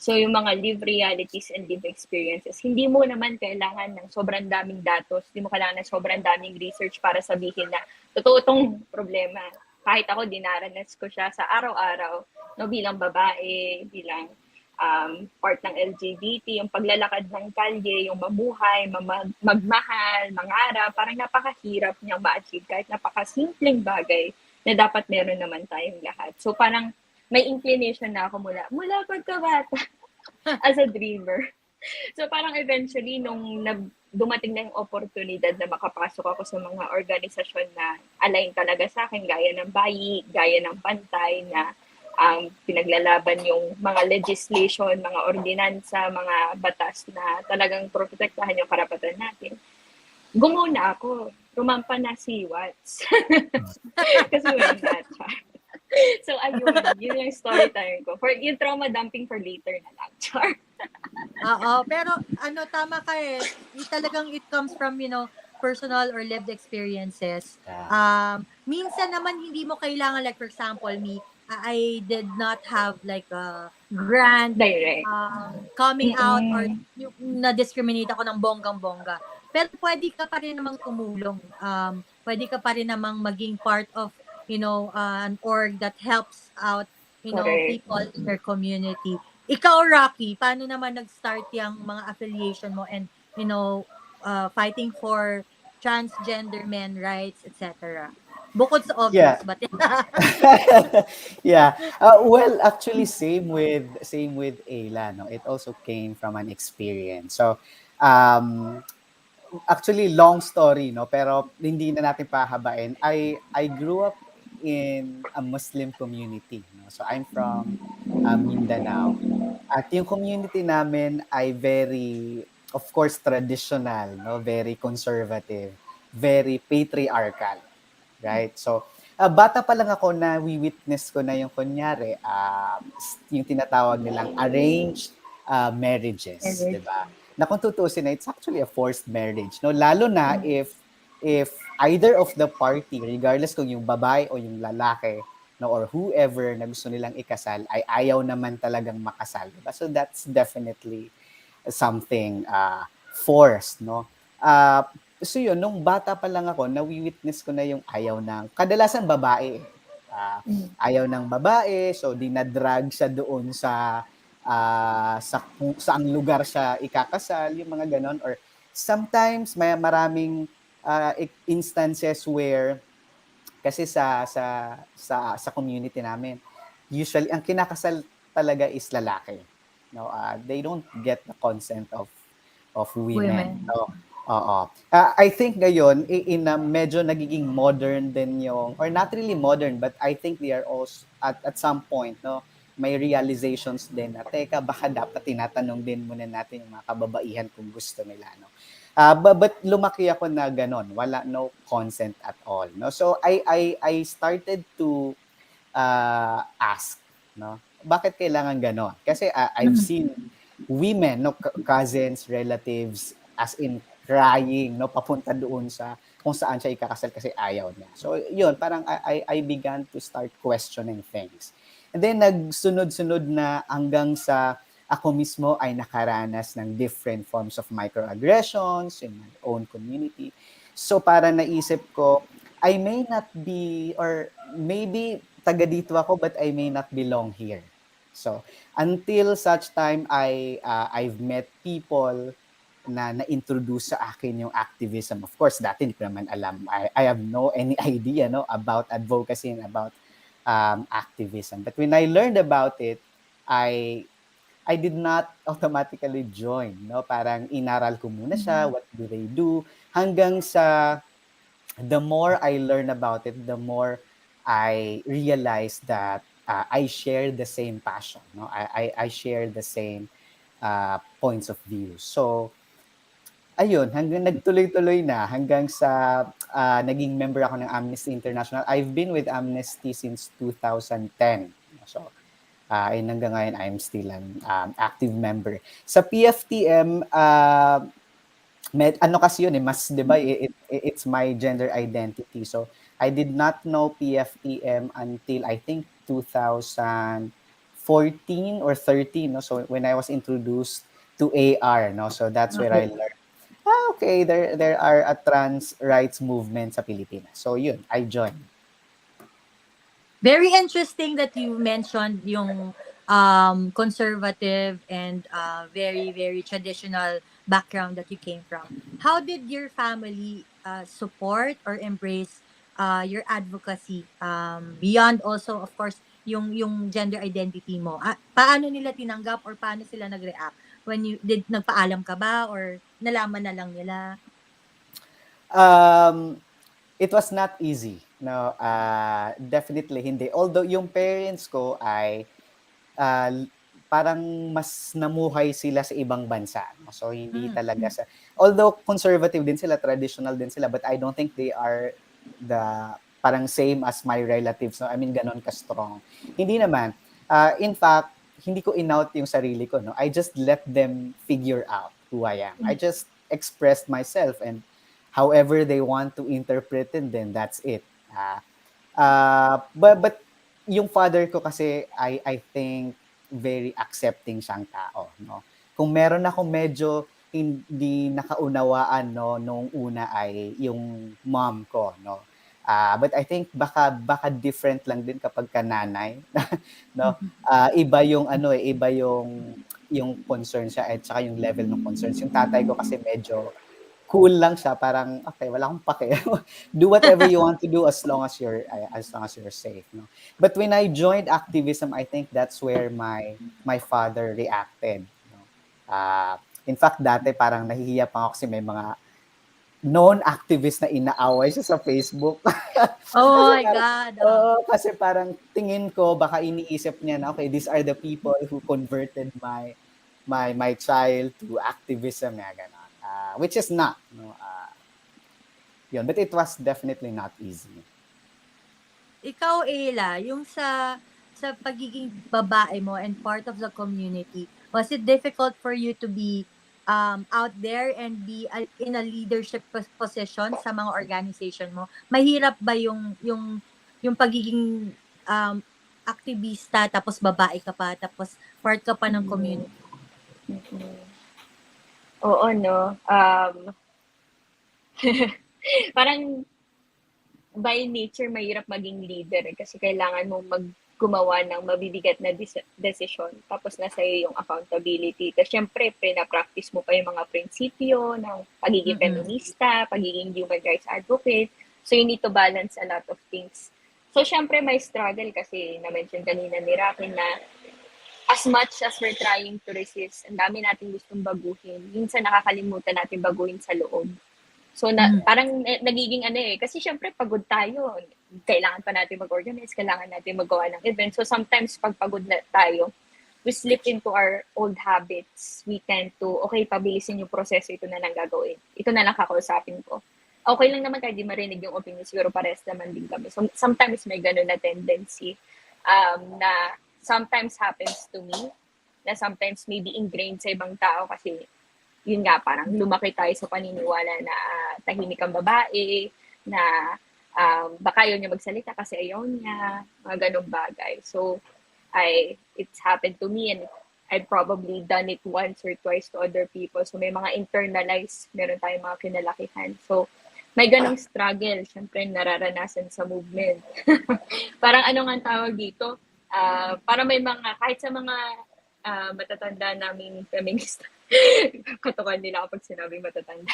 So yung mga live realities and live experiences, hindi mo naman kailangan ng sobrang daming datos, hindi mo kailangan ng sobrang daming research para sabihin na totoo itong problema. Kahit ako, dinaranas ko siya sa araw-araw, no, bilang babae, bilang part ng LGBT, yung paglalakad ng kalye, yung mabuhay, magmahal, mangarap, parang napakahirap niyang ma-achieve kahit napakasimpleng bagay na dapat meron naman tayong lahat. So parang may inclination na ako mula pagkabata as a dreamer. So parang eventually nung dumating na yung oportunidad na makapasok ako sa mga organisasyon na align talaga sa akin, gaya ng bayi, gaya ng Pantay na pinaglalaban yung mga legislation, mga ordinansa, mga batas na talagang protektahan yung karapatan natin. Gumuna ako. Rumampa na si Watts. Kasi wala na siya. So, ayun. Yun yung story time ko. For yung trauma dumping for later na lang. Char. Oo. Pero, tama ka eh. Talagang it comes from, personal or lived experiences. Minsan naman, hindi mo kailangan, like for example, me, I did not have like a grand Direct. coming out or Mm-mm. yung na-discriminate ako ng bonggang-bongga. Pero pwede ka pa rin namang tumulong. Pwede ka pa rin namang maging part of, an org that helps out, Correct. people in their community. Ikaw, Rocky, paano naman nag-start yung mga affiliation mo and, fighting for transgender men rights, etc.? Bukod sa Yeah. obvious, but Yeah. Well, actually, same with Ayla. No, it also came from an experience. So, um, actually, long story, no, pero hindi na natin pahabain. I grew up in a Muslim community. No, so I'm from Mindanao. At yung community namin ay very, of course, traditional, no, very conservative, very patriarchal. Right? So, bata pa lang ako na witness ko na yung kunyari, yung tinatawag nilang arranged marriages, di marriage. ba? Na kung tutusin na, it's actually a forced marriage. No? Lalo na if either of the party, regardless kung yung babae o yung lalaki, no, or whoever na gusto nilang ikasal, ay ayaw naman talagang makasal. Diba? So that's definitely something forced, no? Uh, so yun, nung bata pa lang ako, nawi-witness ko na yung ayaw ng, kadalasan babae. Ayaw ng babae, so dinadrag siya doon sa kung saang lugar siya ikakasal, yung mga ganon. Or sometimes may maraming instances where kasi sa community namin, usually ang kinakasal talaga is lalaki. No, they don't get the consent of women. Women. No. Oo. I think ngayon in medyo nagiging modern din yung, or not really modern, but I think they are also at some point, no, may realizations din na teka, baka dapat tinatanong din muna natin yung mga kababaihan kung gusto nila, no. But lumaki ako na ganon, wala, no consent at all, no. So I started to ask, no, bakit kailangan ganon? Kasi I've seen women, no, cousins, relatives, as in crying, no, papunta doon sa kung saan siya ikakasal kasi ayaw niya. So yun, parang I began to start questioning things. And then nagsunod-sunod na hanggang sa ako mismo ay nakaranas ng different forms of microaggressions in my own community. So para naisip ko, I may not be, or maybe taga dito ako, but I may not belong here. So until such time I've met people na na-introduce sa akin yung activism. Of course, dati hindi ko naman alam. I have no any idea, no, about advocacy and about activism. But when I learned about it, I did not automatically join, no? Parang inaral ko muna siya, what do they do, hanggang sa the more I learn about it, the more I realize that I share the same passion, no? I share the same points of view. So, ayun, hanggang nagtuloy-tuloy na, hanggang sa naging member ako ng Amnesty International. I've been with Amnesty since 2010. So, and hanggang ngayon, I'm still an active member. Sa PFTM, ano kasi yun mas, di ba, it's my gender identity. So, I did not know PFTM until, I think, 2014 or 13. No? So, when I was introduced to AR, no? So, that's where I learned, okay, there are a trans rights movement sa Pilipinas. So, yun, I joined. Very interesting that you mentioned yung conservative and very, very traditional background that you came from. How did your family support or embrace your advocacy beyond also, of course, yung gender identity mo? Paano nila tinanggap or paano sila nag-react? When nagpaalam ka ba or nalaman na lang nila? It was not easy. No, definitely hindi. Although yung parents ko ay parang mas namuhay sila sa ibang bansa. No? So hindi talaga sa, although conservative din sila, traditional din sila, but I don't think they are the parang same as my relatives. No? I mean, ganon ka-strong. Hindi naman. In fact, hindi ko in-out yung sarili ko. No? I just let them figure out who I am. I just expressed myself, and however they want to interpret it, then that's it. But yung father ko kasi, I think, very accepting siyang tao, no? Kung meron akong medyo hindi nakaunawaan, no, nung una ay yung mom ko, no? But I think baka different lang din kapag nanay, no? Iba yung ano iba yung concern siya at saka yung level ng concerns. Yung tatay ko kasi medyo cool lang siya, parang okay, wala akong pake. Do whatever you want to do as long as you're safe, no. But when I joined activism, I think that's where my father reacted, no. In fact, dati parang nahihiya pa ako kasi may mga non-activist na inaaway siya sa Facebook. Oh Kasi my parang, God. kasi parang tingin ko baka iniisip niya na okay, these are the people who converted my child to activism, nga ganon. Which is not, no. Yun, but it was definitely not easy. Ikaw, Ayla, yung sa pagiging babae mo and part of the community, was it difficult for you to be out there and be in a leadership position sa mga organization mo? Mahirap ba yung pagiging aktivista tapos babae ka pa tapos part ka pa ng community? Oo, no. Parang by nature, mahirap maging leader kasi kailangan mo gumawa ng mabibigat na desisyon. Tapos nasa iyo yung accountability. Tapos syempre, na-practice mo pa yung mga prinsipyo ng pagiging feminista, pagiging human rights advocate. So you need to balance a lot of things. So syempre, may struggle kasi na-mention kanina ni Rafi na as much as we're trying to resist, ang dami natin gustong baguhin. Minsan nakakalimutan natin baguhin sa loob. So, parang nagiging kasi syempre pagod tayo. Kailangan pa natin mag-organize, kailangan natin magawa ng event. So, sometimes pag pagod na tayo, we slip into our old habits. We tend to, okay, pabilisin yung proseso, ito na lang gagawin. Ito na lang kakausapin ko. Okay lang naman kahit di marinig yung opinion, siguro pares naman din kami. So, sometimes may ganun na tendency na sometimes happens to me, na sometimes maybe ingrained sa ibang tao kasi yun nga, parang lumaki tayo sa paniniwala na tahimik ang babae, na baka ayaw niya magsalita kasi ayaw niya, mga ganong bagay. So, it's happened to me and I've probably done it once or twice to other people. So, may mga internalized, meron tayong mga kinalakihan. So, may ganong struggle, syempre nararanasan sa movement. Parang ano nga tawag dito? Para may mga, kahit sa mga matatanda naming feminista, katukan nila kapag sinabing matatanda.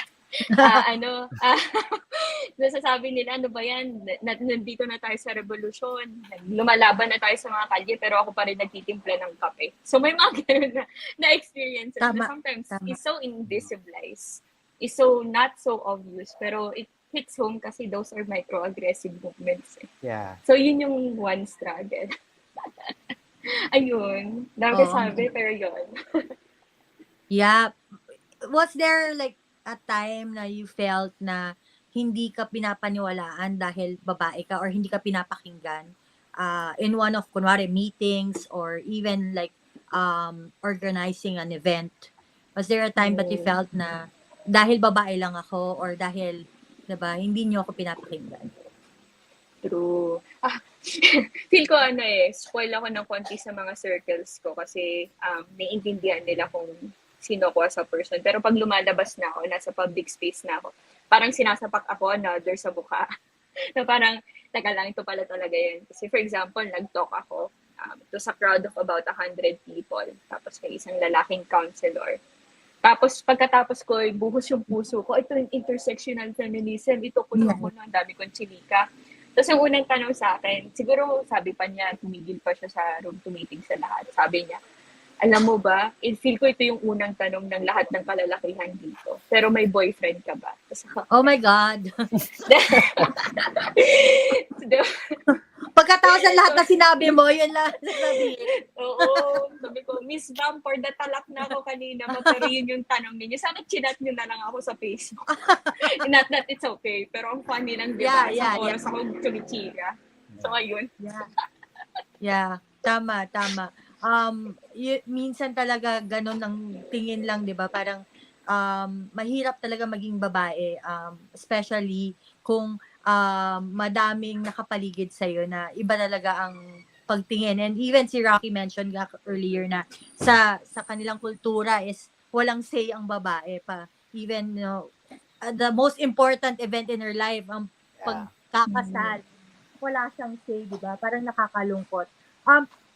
Nasasabi nila, ano ba yan? Nandito na tayo sa revolusyon. Lumalaban na tayo sa mga kalye, pero ako pa rin nagtitimpla ng kape. So may mga ganun na experiences na sometimes is so invisibilized, is so not so obvious, pero it hits home kasi those are microaggressive movements. Yeah. So yun yung one struggle. Ayun. Dami sabi, pero yun. Yeah. Was there like a time na you felt na hindi ka pinapaniwalaan dahil babae ka or hindi ka pinapakinggan in one of, kunwari, meetings or even like organizing an event? Was there a time that you felt na dahil babae lang ako or dahil, diba, hindi niyo ako pinapakinggan? True. Feel ko spoil ako ng konti sa mga circles ko kasi naiintindihan nila kung sino ko as a person. Pero pag lumalabas na ako, nasa public space na ako, parang sinasapak ako another sa mukha. Na parang, taga lang, ito pala talaga yun. Kasi for example, nag-talk ako to sa crowd of about 100 people. Tapos may isang lalaking counselor. Tapos pagkatapos ko, buhos yung puso ko, ito yung intersectional feminism, ito kuno, ang dami kong chinika. Tapos yung unang tanong sa akin, siguro sabi pa niya, tumigil pa siya sa room to meeting sa lahat. Sabi niya, alam mo ba, feel ko ito yung unang tanong ng lahat ng kalalakihan dito. Pero may boyfriend ka ba? Oh my God. Pagkatapos ng lahat na sinabi mo, yun lang sasabihin. Oo. Sabi ko, Miss Bam, for the talak na ako kanina, pero yun yung tanong ninyo. Sana chinat nyo na lang ako sa Facebook. Not that it's okay, pero ang funny lang, di ba? Isang oras ako tumichira. So, ayun. Yeah. Tama. Minsan talaga ganun ang tingin lang, 'di ba? Parang mahirap talaga maging babae, especially kung madaming nakapaligid sa iyo na iba talaga ang pagtingin. And even si Rocky mentioned nga earlier na sa kanilang kultura is walang say ang babae pa. Even the most important event in her life, ang pagkakasal, wala siyang say, di ba? Parang nakakalungkot.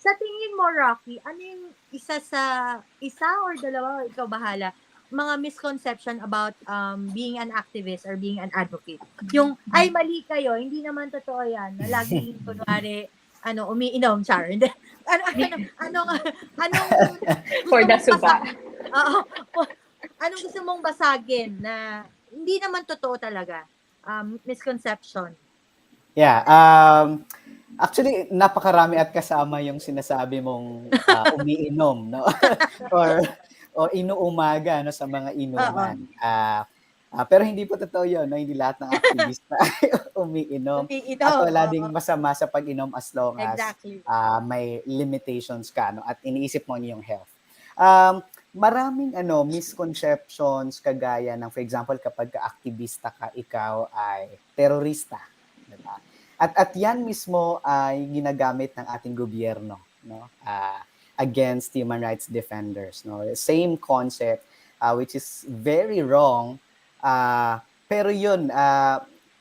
Sa tingin mo, Rocky, ano yung isa or dalawa, ikaw bahala, mga misconception about being an activist or being an advocate? Yung, ay, mali kayo, hindi naman totoo yan. Na laging, kunwari, umiinom, char. Hindi. Anong For the suba. Anong gusto mong basagin na hindi naman totoo talaga? Misconception. Yeah, actually napakarami at kasama yung sinasabi mong umiinom, no? or inuumaga, no, sa mga inuman. Pero hindi po totoo 'yon, no? Hindi lahat ng aktivista ay umiinom. At wala ding masama sa pag-inom as long as may limitations ka, no? At iniisip mo yung health. Maraming misconceptions kagaya ng, for example, kapag ka-aktivista ka, ikaw ay terorista, diba? At yan mismo ay ginagamit ng ating gobyerno, no? Against human rights defenders, no? Same concept, which is very wrong. Pero yun,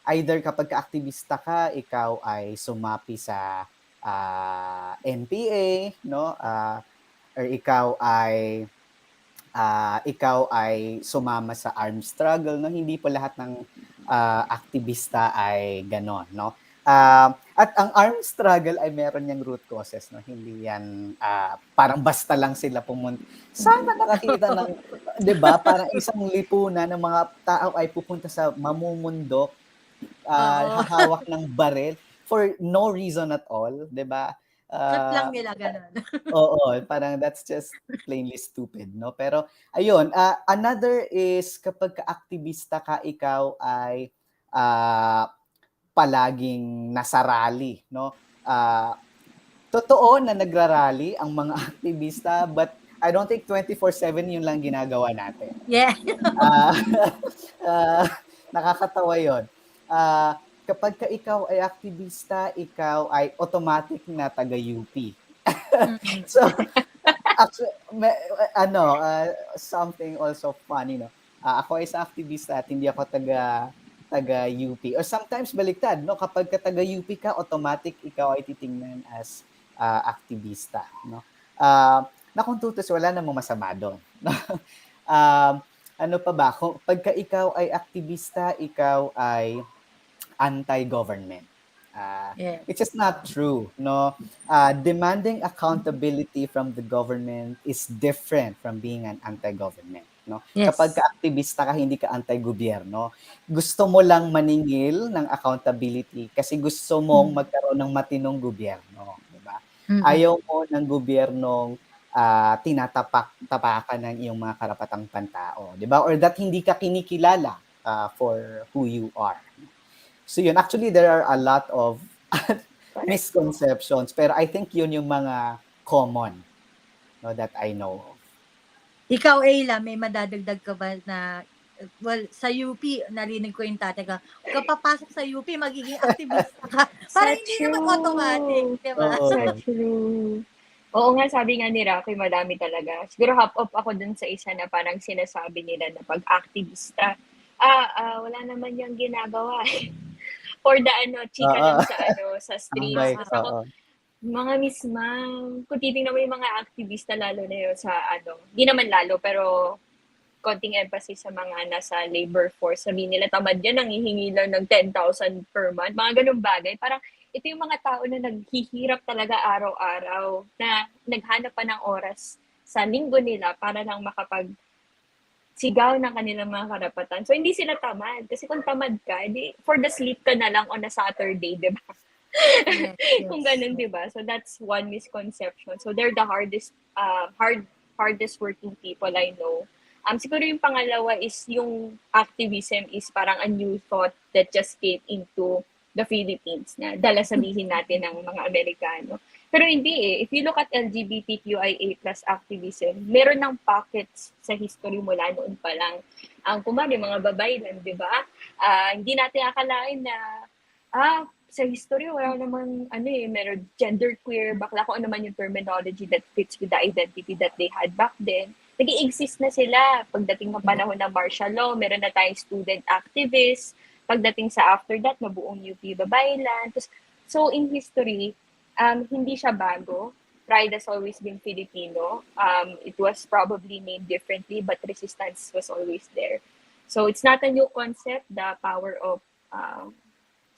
either kapag ka-aktivista ka, ikaw ay sumapi sa NPA, no? Or ikaw ay sumama sa armed struggle, no? Hindi po lahat ng aktivista ay ganon, no? At ang armed struggle ay meron niyang root causes, no? Hindi yan parang basta lang sila pumunta. Sana nakakita ng, 'di ba? Parang isang lipunan ng mga tao ay pupunta sa mamumundok, hahawak ng baril for no reason at all, 'di ba? Trip lang nila ganun. Oo, parang that's just plainly stupid, no? Pero ayun, another is kapag ka-aktivista ka, ikaw ay palaging nasa rally, no? Totoo na nagrarally ang mga aktivista, but I don't think 24/7 yun lang ginagawa natin. Yeah. Nakakatawa yun. Kapag ka ikaw ay aktivista, ikaw ay automatic na taga-UP. So, actually, something also funny, no? Ako ay isang aktivista at hindi ako taga-UP. Or sometimes baliktad, no? Kapag ka taga-UP ka, automatic ikaw ay titingnan as aktivista, no? Na kung tutos, wala namang masama doon. Ano pa ba? Pagka ikaw ay aktivista, ikaw ay anti-government. It's just not true, no? Demanding accountability from the government is different from being an anti-government, no? Yes. Kapag ka-aktivista ka, hindi ka anti-gobyerno. Gusto mo lang maningil ng accountability kasi gusto mong magkaroon ng matinong gobyerno, di ba? Ayaw mo ng gobyernong tinatapakan ng iyong mga karapatang pantao, di ba? Or that hindi ka kinikilala for who you are. So yun, actually there are a lot of misconceptions, pero I think yun yung mga common, no, that I know of. Ikaw, Ayla, may madadagdag ka ba na, well, sa UP, narinig ko yung tatay ka, kapapasok sa UP, magiging activist ka. Parang hindi naman automatic, di ba? True. Oo nga, sabi nga ni Rocky, madami talaga. Siguro hop up ako dun sa isa na parang sinasabi nila na pag-activista, wala naman yung ginagawa. For the chika lang sa streets. Mga mismang, kung titignan mo yung mga aktivista, lalo na yun sa di naman lalo, pero konting emphasis sa mga nasa labor force. Sabihin nila, tamad yan, nanghihingi lang ng 10,000 per month. Mga ganun bagay. Parang ito yung mga tao na naghihirap talaga araw-araw, na naghanap pa ng oras sa linggo nila para lang sigaw ng kanilang mga karapatan. So, hindi sila tamad. Kasi kung tamad ka, for the sleep ka na lang on a Saturday, di ba? Yes. Kung ganun, di ba? So, that's one misconception. So, they're the hardest working people I know. Siguro yung pangalawa is yung activism is parang a new thought that just came into the Philippines na dala sabihin natin ng mga Amerikano. Pero hindi If you look at LGBTQIA plus activism, meron ng pockets sa history mula noon pa lang. Kumari, mga babae lang, di ba? Hindi natin akalain na, sa history, wala namang, meron genderqueer, bakla kung ano man yung terminology that fits with the identity that they had back then. Nag-i-exist na sila. Pagdating ng panahon ng martial law, meron na tayong student activists. Pagdating sa after that, nabuong UP Babaylan. So, in history, hindi siya bago. Pride has always been Filipino. It was probably named differently, but resistance was always there. So, it's not a new concept, the power of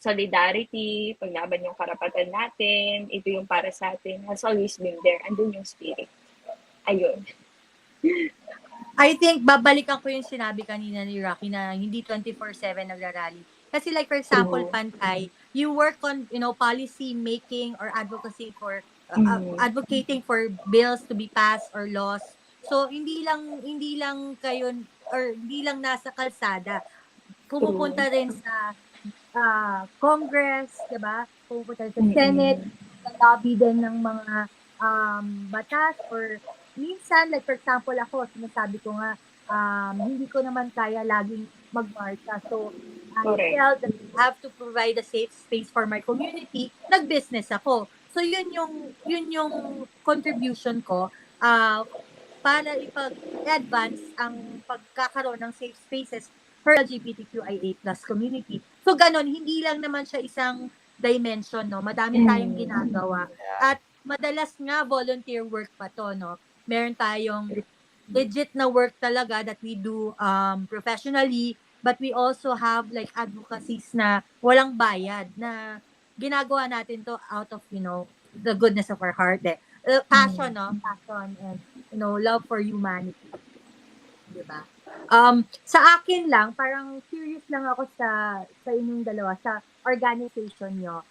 solidarity, paglaban yung karapatan natin, ito yung para sa atin, has always been there. Andun yung spirit. Ayun. I think babalikan ko yung sinabi kanina ni Rocky na hindi 24/7 nagrarally. Kasi like for example, Pantay, you work on, policy making or advocacy for advocating for bills to be passed or laws. So hindi lang kayo or hindi lang nasa kalsada. Pumupunta rin sa Congress, 'di ba? Pumupunta sa Senate, sa lobby din ng mga batas or minsan, like for example ako, sinasabi ko nga, hindi ko naman kaya laging magmarcha. So, I felt that I have to provide a safe space for my community. Nag-business ako. So, yun yung contribution ko para ipag-advance ang pagkakaroon ng safe spaces for LGBTQIA plus community. So, ganon, hindi lang naman siya isang dimension, no? Madami tayong ginagawa. At madalas nga volunteer work pa to, no? Meron tayong legit na work talaga that we do professionally, but we also have like advocacies na walang bayad na ginagawa natin to out of, the goodness of our heart. Passion, no? Passion and, love for humanity. Diba? Sa akin lang, parang curious lang ako sa inyong dalawa, sa organization nyo.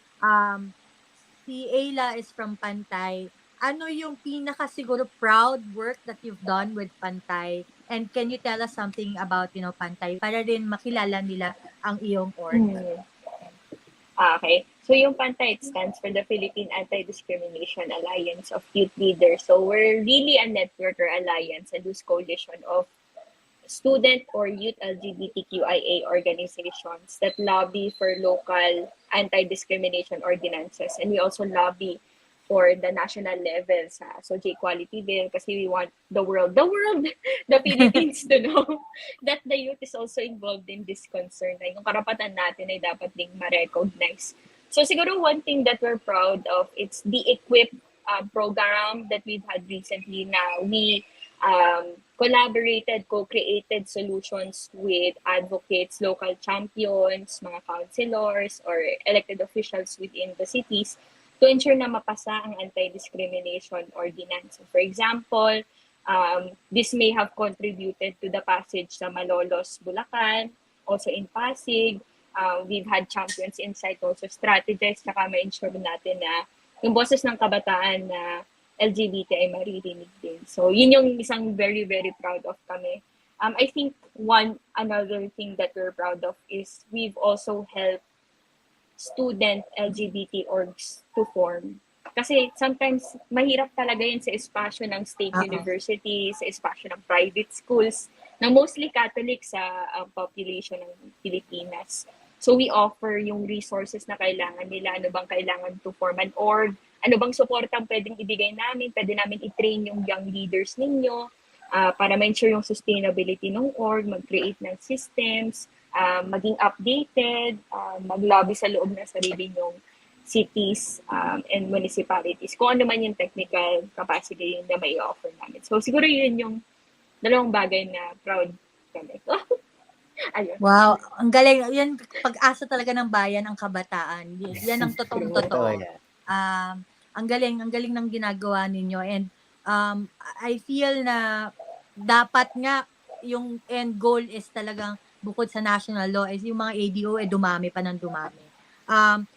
Si Ayla is from Pantay. Ano yung pinaka siguro proud work that you've done with Pantay? And can you tell us something about, Pantay para rin makilala nila ang iyong org? Okay. So yung Pantay, it stands for the Philippine Anti-Discrimination Alliance of Youth Leaders. So we're really a network or alliance, a loose coalition of student or youth LGBTQIA organizations that lobby for local anti-discrimination ordinances. And we also lobby for the national level sa SOJ Equality Bill kasi we want the Philippines to know that the youth is also involved in this concern na yung karapatan natin ay dapat ding ma-recognize. So siguro one thing that we're proud of, it's the Equip program that we've had recently na we collaborated, co-created solutions with advocates, local champions, mga councilors, or elected officials within the cities to ensure na mapasa ang anti-discrimination ordinance. So for example, this may have contributed to the passage sa Malolos, Bulacan, also in Pasig. We've had champions inside also strategize, saka ma-ensure natin na yung boses ng kabataan na LGBT ay maririnig din. So yun yung isang very, very proud of kami. I think another thing that we're proud of is we've also helped student LGBT orgs to form. Kasi sometimes mahirap talaga yun sa espasyo ng state university, sa espasyo ng private schools, na mostly Catholic sa population ng Pilipinas. So we offer yung resources na kailangan nila, ano bang kailangan to form an org, ano bang supportang pwedeng ibigay namin, pwede namin i-train yung young leaders ninyo para ma-ensure yung sustainability ng org, mag-create ng systems, maging updated, mag-lobby sa loob ng sarili yung cities and municipalities. Kung ano man yung technical capacity na may offer namin. So siguro yun yung dalawang bagay na proud kami. Ayun. Wow, ang galing. Yan, pag-asa talaga ng bayan ang kabataan. Yan ang totoong-totoo. Ang galing ng ginagawa ninyo. And I feel na dapat nga yung end goal is talagang bukod sa national law is yung mga ADO dumami pa ng dumami.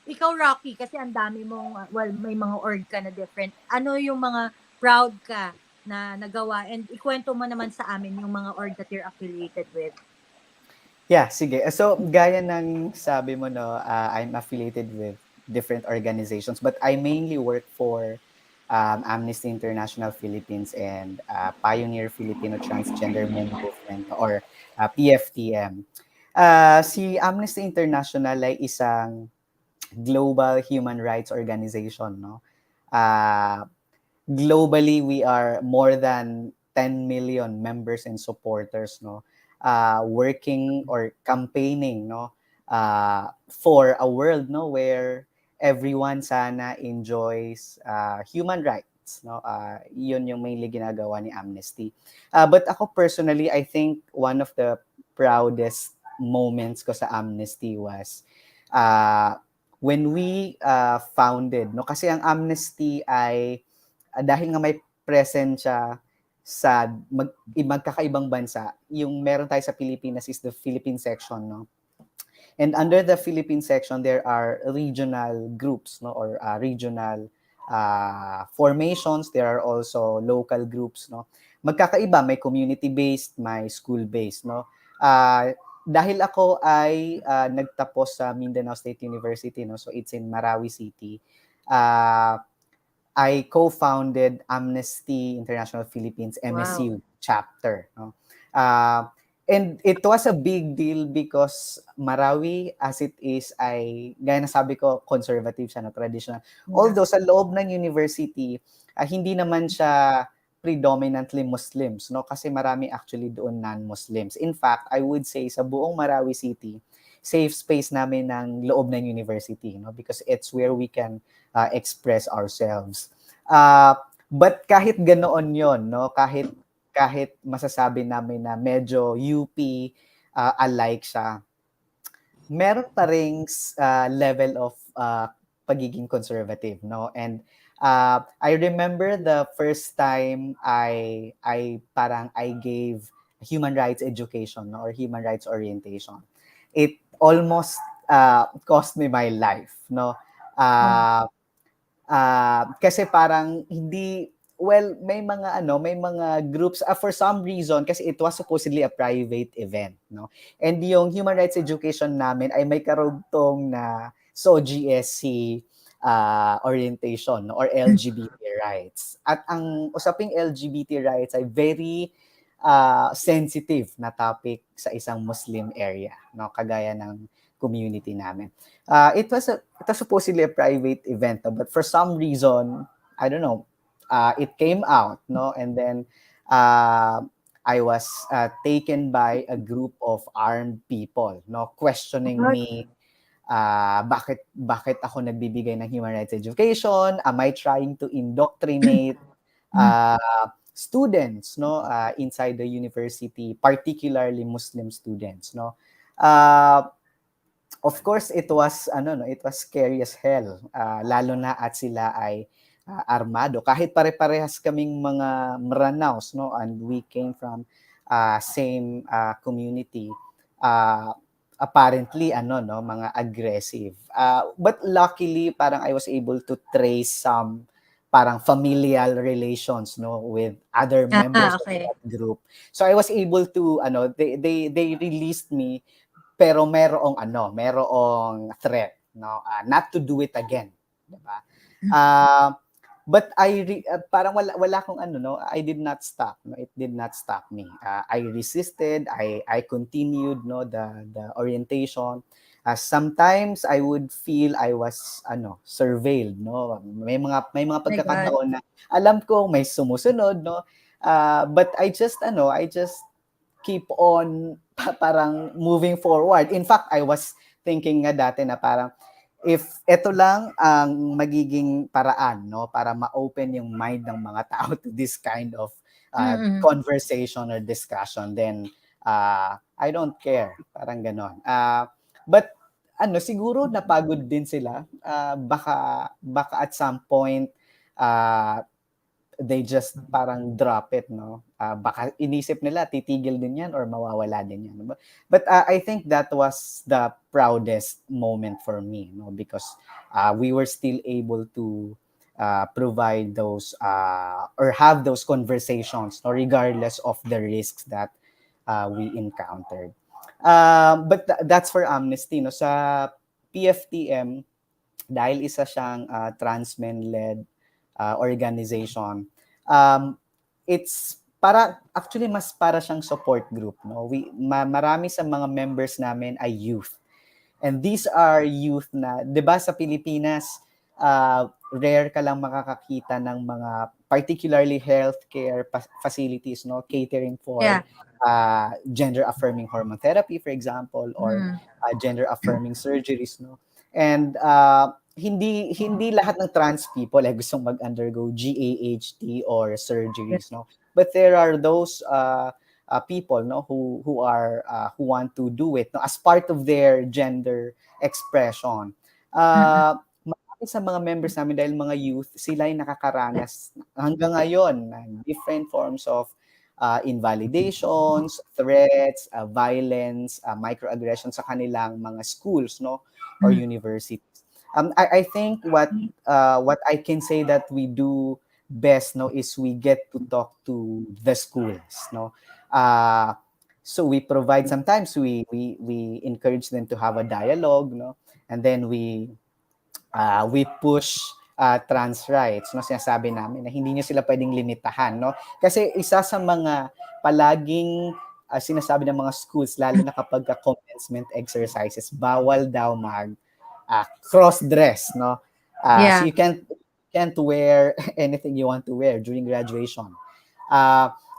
Ikaw, Rocky, kasi ang dami mong, may mga org ka na different. Ano yung mga proud ka na nagawa? And ikwento mo naman sa amin yung mga org that you're affiliated with. Yeah, sige. So, gaya ng sabi mo, no, I'm affiliated with different organizations, but I mainly work for Amnesty International Philippines and Pioneer Filipino Transgender Men Movement or PFTM. Si Amnesty International ay isang global human rights organization, no? Uh, Globally, we are more than 10 million members and supporters, no? Working or campaigning, no? For a world, no, where everyone sana enjoys human rights, no? Yun yung mainly ginagawa ni Amnesty. But ako personally, I think one of the proudest moments ko sa Amnesty was when we founded, no? Kasi ang Amnesty ay dahil nga may presensya sa magkakaibang bansa, yung meron tayo sa Pilipinas is the Philippine section, no? And under the Philippine section, there are regional groups, no, or regional formations. There are also local groups, no. Magkakaiba, may community-based, may school-based, no. Dahil ako ay nagtapos sa Mindanao State University, no, so it's in Marawi City. I co-founded Amnesty International Philippines MSU chapter, no. And it was a big deal because Marawi, as it is, ay, gaya na sabi ko, conservative siya, no, traditional. Although sa loob ng university, hindi naman siya predominantly Muslims, no? Kasi marami actually doon non-Muslims. In fact, I would say sa buong Marawi City, safe space namin ng loob ng university, no? Because it's where we can express ourselves. But kahit ganoon yon, no? Kahit masasabi namin na medyo UP alike siya, meron pa ring level of pagiging conservative, no? And I remember the first time I gave human rights education, no, or human rights orientation. It almost cost me my life, no? Kasi parang hindi, well, may mga groups for some reason, kasi it was supposedly a private event, no? And yung human rights education namin ay may karugtong na GSC orientation, no? Or LGBT rights. At ang usaping LGBT rights ay very sensitive na topic sa isang Muslim area, no? Kagaya ng community namin. It was supposedly a private event, no? But for some reason, I don't know, it came out, no? And then I was taken by a group of armed people, no, questioning me, bakit ako nagbibigay ng human rights education? Am I trying to indoctrinate students, no, inside the university, particularly Muslim students, no? Of course, it was scary as hell, lalo na at sila ay armado. Kahit pare-parehas kaming mga Maranaos, no, and we came from same community, apparently mga aggressive. But luckily, parang I was able to trace some parang familial relations, no, with other members of that group. So I was able to they released me, pero merong threat, no, not to do it again, diba? But parang wala akong I did not stop, no, it did not stop me. I resisted, I continued, no, the orientation. Sometimes I would feel I was surveilled, no. May mga pagkakataon na alam ko may sumusunod, no. But I just keep on parang moving forward. In fact, I was thinking nga dati na parang if ito lang ang magiging paraan, no, para ma-open yung mind ng mga tao to this kind of conversation or discussion, then I don't care, parang ganon. But siguro napagod din sila, baka at some point they just parang drop it, no? Baka inisip nila titigil din yan or mawawala din yan. But I think that was the proudest moment for me, no? Because we were still able to provide those or have those conversations, no, regardless of the risks that we encountered. But that's for Amnesty, no? Sa PFTM, dahil isa siyang trans men-led organization, it's actually mas para siyang support group, no. Marami sa mga members namin ay youth, And these are youth na, 'di ba sa Pilipinas, rare ka lang makakakita ng mga particularly healthcare facilities, no, catering for Yeah. gender affirming hormone therapy, for example, or gender affirming surgeries, no. And hindi lahat ng trans people ay gustong mag-undergo GAHT or surgeries, no. But there are those people, no, who want to do it, no, as part of their gender expression. Marami sa mga members namin, dahil mga youth, sila ay nakakaranas hanggang ngayon ng different forms of invalidations, threats, violence, microaggression sa kanilang mga schools, no, or universities. I think what I can say that we do best, no, is we get to talk to the schools, no. So we provide, sometimes we encourage them to have a dialogue, no, and then we push trans rights, no. Sinasabi namin na hindi niyo sila pwedeng limitahan, no, kasi isa sa mga palaging sinasabi ng mga schools, lalo na kapag commencement exercises, bawal daw mag cross-dress, no. So you can't wear anything you want to wear during graduation.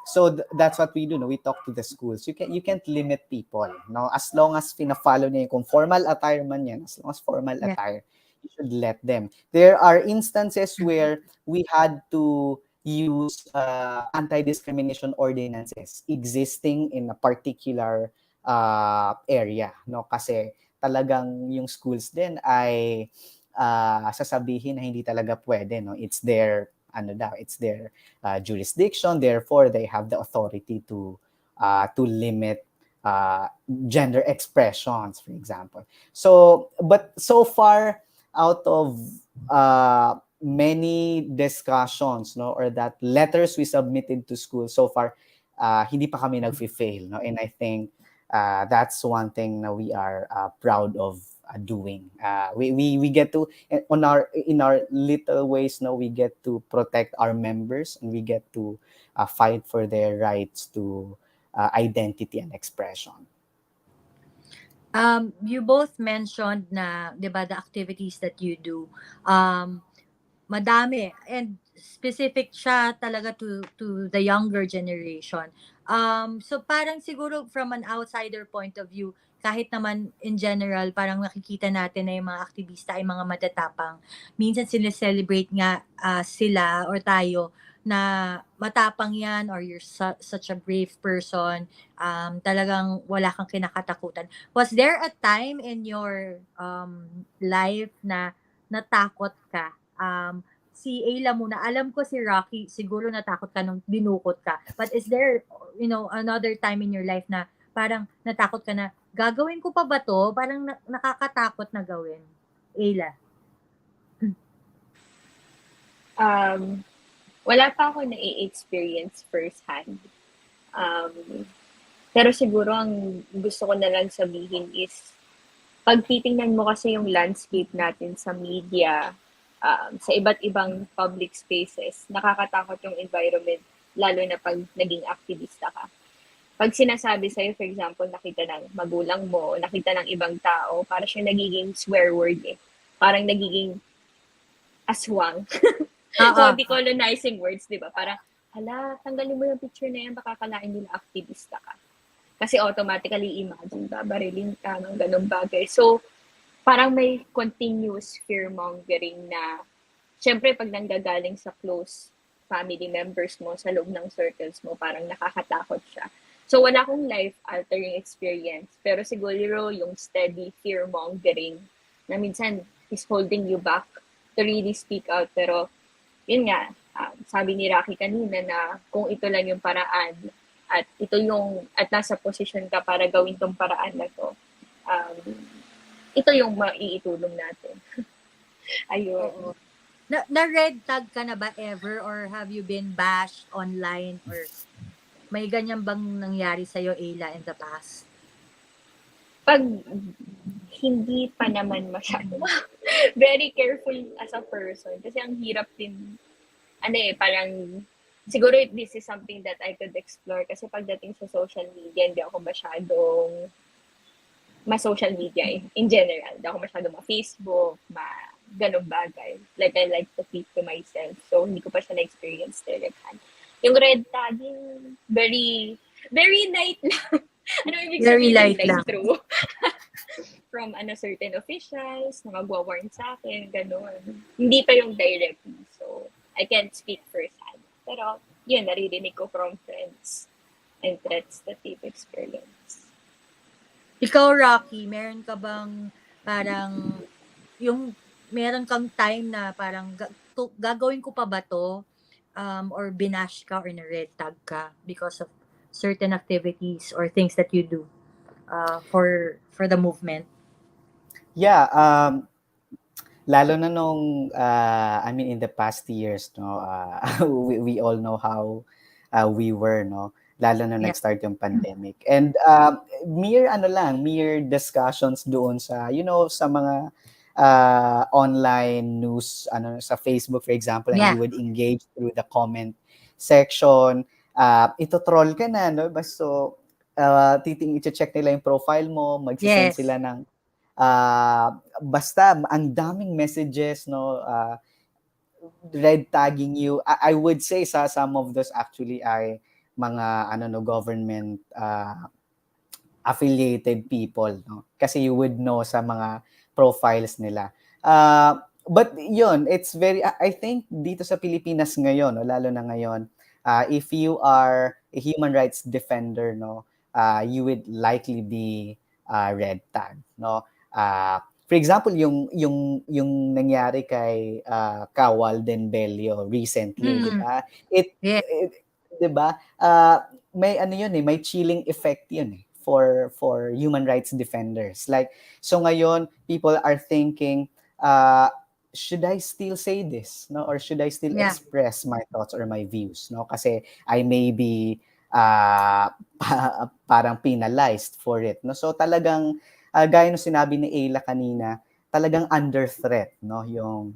So that's what we do, no. We talk to the schools. You can't limit people, no, as long as pina-follow niya kung formal attire man yan, as long as formal attire, you should let them. There are instances where we had to use anti-discrimination ordinances existing in a particular area, no, kasi talagang yung schools din ay sasabihin na hindi talaga pwede, no. It's their jurisdiction, therefore they have the authority to limit gender expressions, for example. But so far, out of many discussions, no, or that letters we submitted to school, so far hindi pa kami nag-fail, no. And I think that's one thing na we are proud of doing. We get to, in our little ways, no, we get to protect our members, and we get to fight for their rights to identity and expression. You both mentioned na, 'di ba, the activities that you do, madami, and specific siya talaga to the younger generation. So parang siguro from an outsider point of view, kahit naman in general, parang nakikita natin na yung mga aktivista ay mga matatapang. Minsan sila-celebrate nga sila or tayo na matapang yan, or you're such a brave person, talagang wala kang kinakatakutan. Was there a time in your life na natakot ka? Si Ayla muna, alam ko si Rocky, siguro natakot ka nung dinukot ka. But is there, another time in your life na parang natakot ka na, gagawin ko pa ba to? Parang nakakatakot na gawin. Ayla. Wala pa ako na-experience firsthand. Pero siguro ang gusto ko na lang sabihin is, pag titingnan mo kasi yung landscape natin sa media, sa iba't ibang public spaces, nakakatakot yung environment, lalo na pag naging aktivista ka. Pag sinasabi sa'yo, for example, nakita ng magulang mo, nakita ng ibang tao, para siya nagiging swear word eh. Parang nagiging aswang. So, decolonizing words, di ba? Parang, hala, tanggalin mo yung picture na yan, baka kalain nila aktivista ka. Kasi automatically, imagine, babarilin ka ng ganong bagay. So, parang may continuous fear-mongering na, syempre, pag nanggagaling sa close family members mo, sa loob ng circles mo, parang nakakatakot siya. So, wala akong life-altering experience. Pero siguro yung steady fear-mongering na minsan is holding you back to really speak out. Pero, yun nga, sabi ni Rocky kanina na kung ito lang yung paraan at nasa posisyon ka para gawin tong paraan na to, ito yung maiitulong natin. Ayun. Na-red tag ka na ba ever, or have you been bashed online, or may ganyan bang nangyari sa'yo, Ayla, in the past? Pag hindi pa naman masyado, very careful as a person. Kasi ang hirap din, parang, siguro this is something that I could explore. Kasi pagdating sa social media, hindi ako masyadong ma-social media in general. Hindi ako masyado ma-Facebook, ganong bagay. Like, I like to keep to myself. So, hindi ko pa siya na-experience talaga. Yung red tagging, very, very light lang. Ano ibig Very sabihin ng light light lang. through? From certain officials na magwa-warn sa akin, gano'n. Hindi pa yung directly. So, I can't speak firsthand. Pero, yun, naririnig ko from friends and threats that they've experienced. Ikaw, Rocky, meron ka bang parang meron kang time na parang gagawin ko pa ba to? Or binash ka or na-red tag ka because of certain activities or things that you do for the movement? Yeah, lalo na nung in the past years, no, we all know how we were, no, lalo na Yeah. nag-start yung pandemic. And mere discussions doon sa sa mga online news, sa Facebook, for example, and Yeah. you would engage through the comment section. Ito troll ka na, no? So, i-check nila yung profile mo, magsisend Yes. sila ng basta ang daming messages, no, red tagging you. I would say some of those actually ay mga government affiliated people, no, kasi you would know sa mga profiles nila. But yun, it's very, I think dito sa Pilipinas ngayon, no, lalo na ngayon, if you are a human rights defender, no, you would likely be red tag, no. For example, yung nangyari kay Walden Bello recently, di ba? Yeah. 'Di ba? May yun may chilling effect yun for human rights defenders. Like, so ngayon people are thinking, should I still say this, no, or should I still Yeah. express my thoughts or my views, no, kasi I may be parang penalized for it, no. So talagang gaya ng sinabi ni Ayla kanina, talagang under threat, no, yung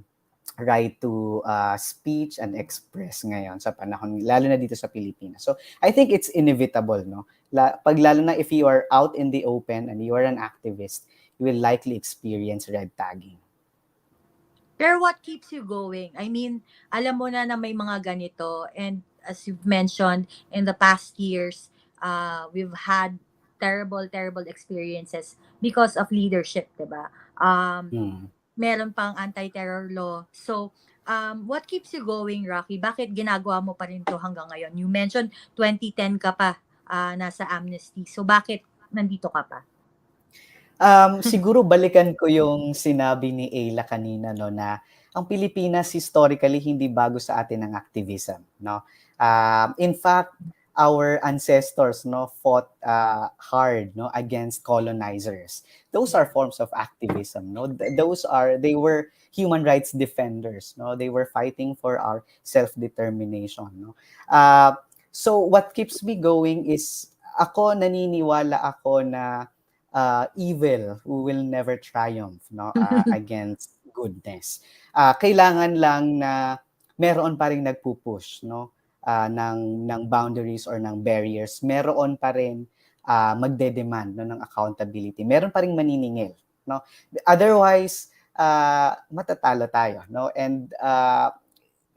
right to speech and express ngayon sa panahon, lalo na dito sa Pilipinas. So I think it's inevitable, no, lalo na if you are out in the open and you are an activist, you will likely experience red tagging. Pero what keeps you going? I mean, alam mo na may mga ganito, and as you've mentioned, in the past years, we've had terrible experiences because of leadership, diba? Meron pang anti-terror law. So, what keeps you going, Rocky? Bakit ginagawa mo pa rin to hanggang ngayon? You mentioned 2010 ka pa nasa Amnesty. So, bakit nandito ka pa? Siguro balikan ko yung sinabi ni Ayla kanina, no, na ang Pilipinas historically hindi bago sa atin ang activism, no. In fact, our ancestors, no, fought hard, no, against colonizers. Those are forms of activism, no. They were human rights defenders, no. They were fighting for our self-determination, no. So what keeps me going is naniniwala ako na evil will never triumph, no, against goodness. Kailangan lang na meron pa ring nagpupush, no, ng boundaries or ng barriers. Meron pa rin magde-demand, no, ng accountability. Meron pa ring maniningil, no. Otherwise, matatalo tayo, no. And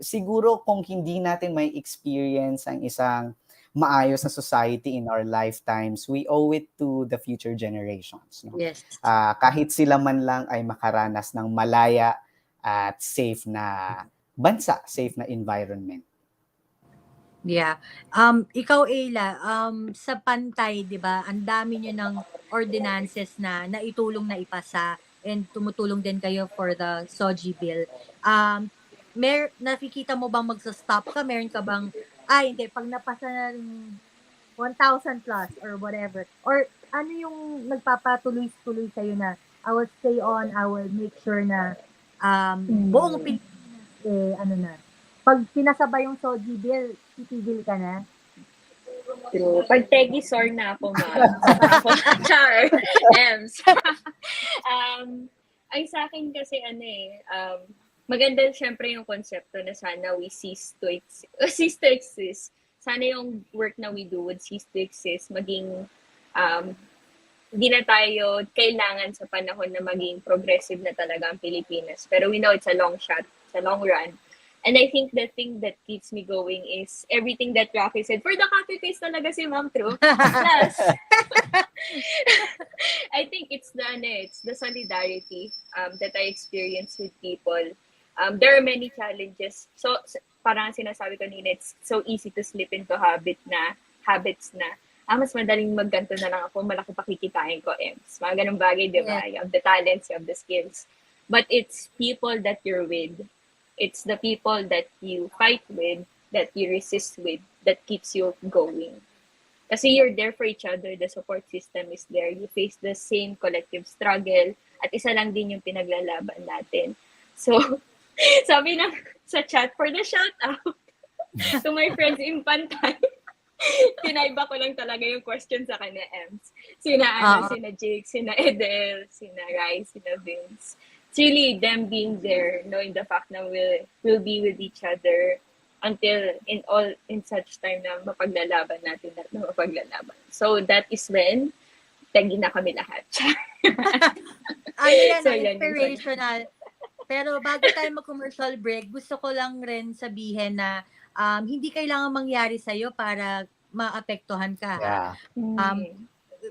siguro kung hindi natin may experience ang isang maayos na society in our lifetimes, we owe it to the future generations, no? Yes. Kahit sila man lang ay makaranas ng malaya at safe na bansa, safe na environment. Yeah. Ikaw, Ayla, sa Pantay, di ba, ang dami nyo ng ordinances na naitulong na ipasa and tumutulong din kayo for the SOGI bill. Nakikita mo bang magsa-stop ka? Meron ka bang, hindi, pag napasa na 1,000 plus or whatever, or ano yung nagpapatuloy-tuloy sa'yo na I will stay on, I will make sure na buong Pilipinas, pag pinasabay yung SOGI bill, titigil ka na? True. Pag tegisor na ako, ma'am. Char. Ems. Ay sa akin kasi maganda syempre yung konsepto na sana we cease to exist. Sana yung work na we do would cease to exist. Maging hindi na tayo kailangan sa panahon na maging progressive na talaga ang Pilipinas. Pero we know it's a long shot, it's a long run. And I think the thing that keeps me going is everything that Rafi said. For the copy paste talaga si Ma'am True. Plus, I think it's the solidarity that I experience with people. There are many challenges. So parang sinasabi ko nila, it's so easy to slip into habits na, mas madaling magganto na lang ako, malaki pakikitain ko, Ems. Mga ganung bagay, di ba? You have the talents, you have the skills. But it's people that you're with. It's the people that you fight with, that you resist with, that keeps you going. Kasi you're there for each other, the support system is there, you face the same collective struggle, at isa lang din yung pinaglalaban natin. So, sabi na sa chat, for the shout out to my friends in Pantay, pinaiba ko lang talaga yung question sa kanya, Ems. Sina Jake, sina Edel, sina Rai, sina Vince. It's really them being there, knowing the fact na we'll be with each other until in such time na mapaglalaban natin at na mapaglalaban. So that is when tagi na kami lahat. Yan, so, inspirational. Pero bago tayo mag-commercial break, gusto ko lang rin sabihin na hindi kailangan mangyari sa'yo para maapektuhan ka. Yeah.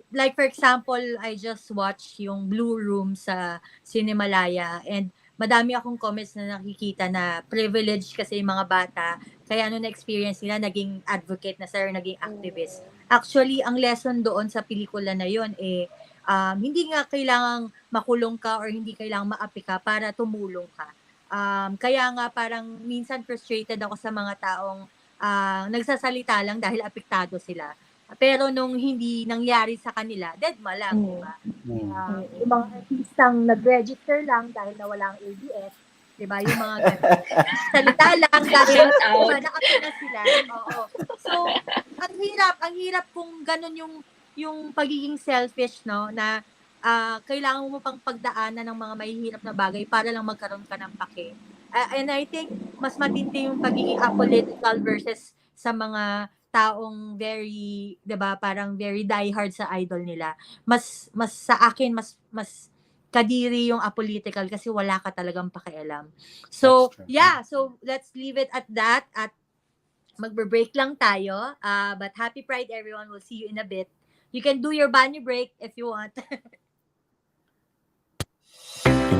Like for example, I just watched yung Blue Room sa Cinemalaya and madami akong comments na nakikita na privilege kasi yung mga bata. Kaya na-experience nila, naging advocate na sir, naging activist. Actually, ang lesson doon sa pelikula na yon hindi nga kailangang makulong ka or hindi kailangang maapi ka para tumulong ka. Kaya nga parang minsan frustrated ako sa mga taong nagsasalita lang dahil apektado sila. Pero nung hindi nangyari sa kanila, dead ma lang, diba? Yung mga artistang nag-register lang dahil nawala ang ABS, diba? Yung mga salita lang dahil nakapila sila. Oo. So, ang hirap kung ganun yung pagiging selfish, no? Na kailangan mo pang pagdaanan ng mga mahihirap na bagay para lang magkaroon ka ng pake. And I think mas matindi yung pagiging apolitical versus sa mga taong very, 'di ba, parang very diehard sa idol nila. Mas sa akin mas kadiri yung apolitical kasi wala ka talagang pakialam. So, so let's leave it at that at magbe-break lang tayo. But happy Pride everyone. We'll see you in a bit. You can do your banyo break if you want.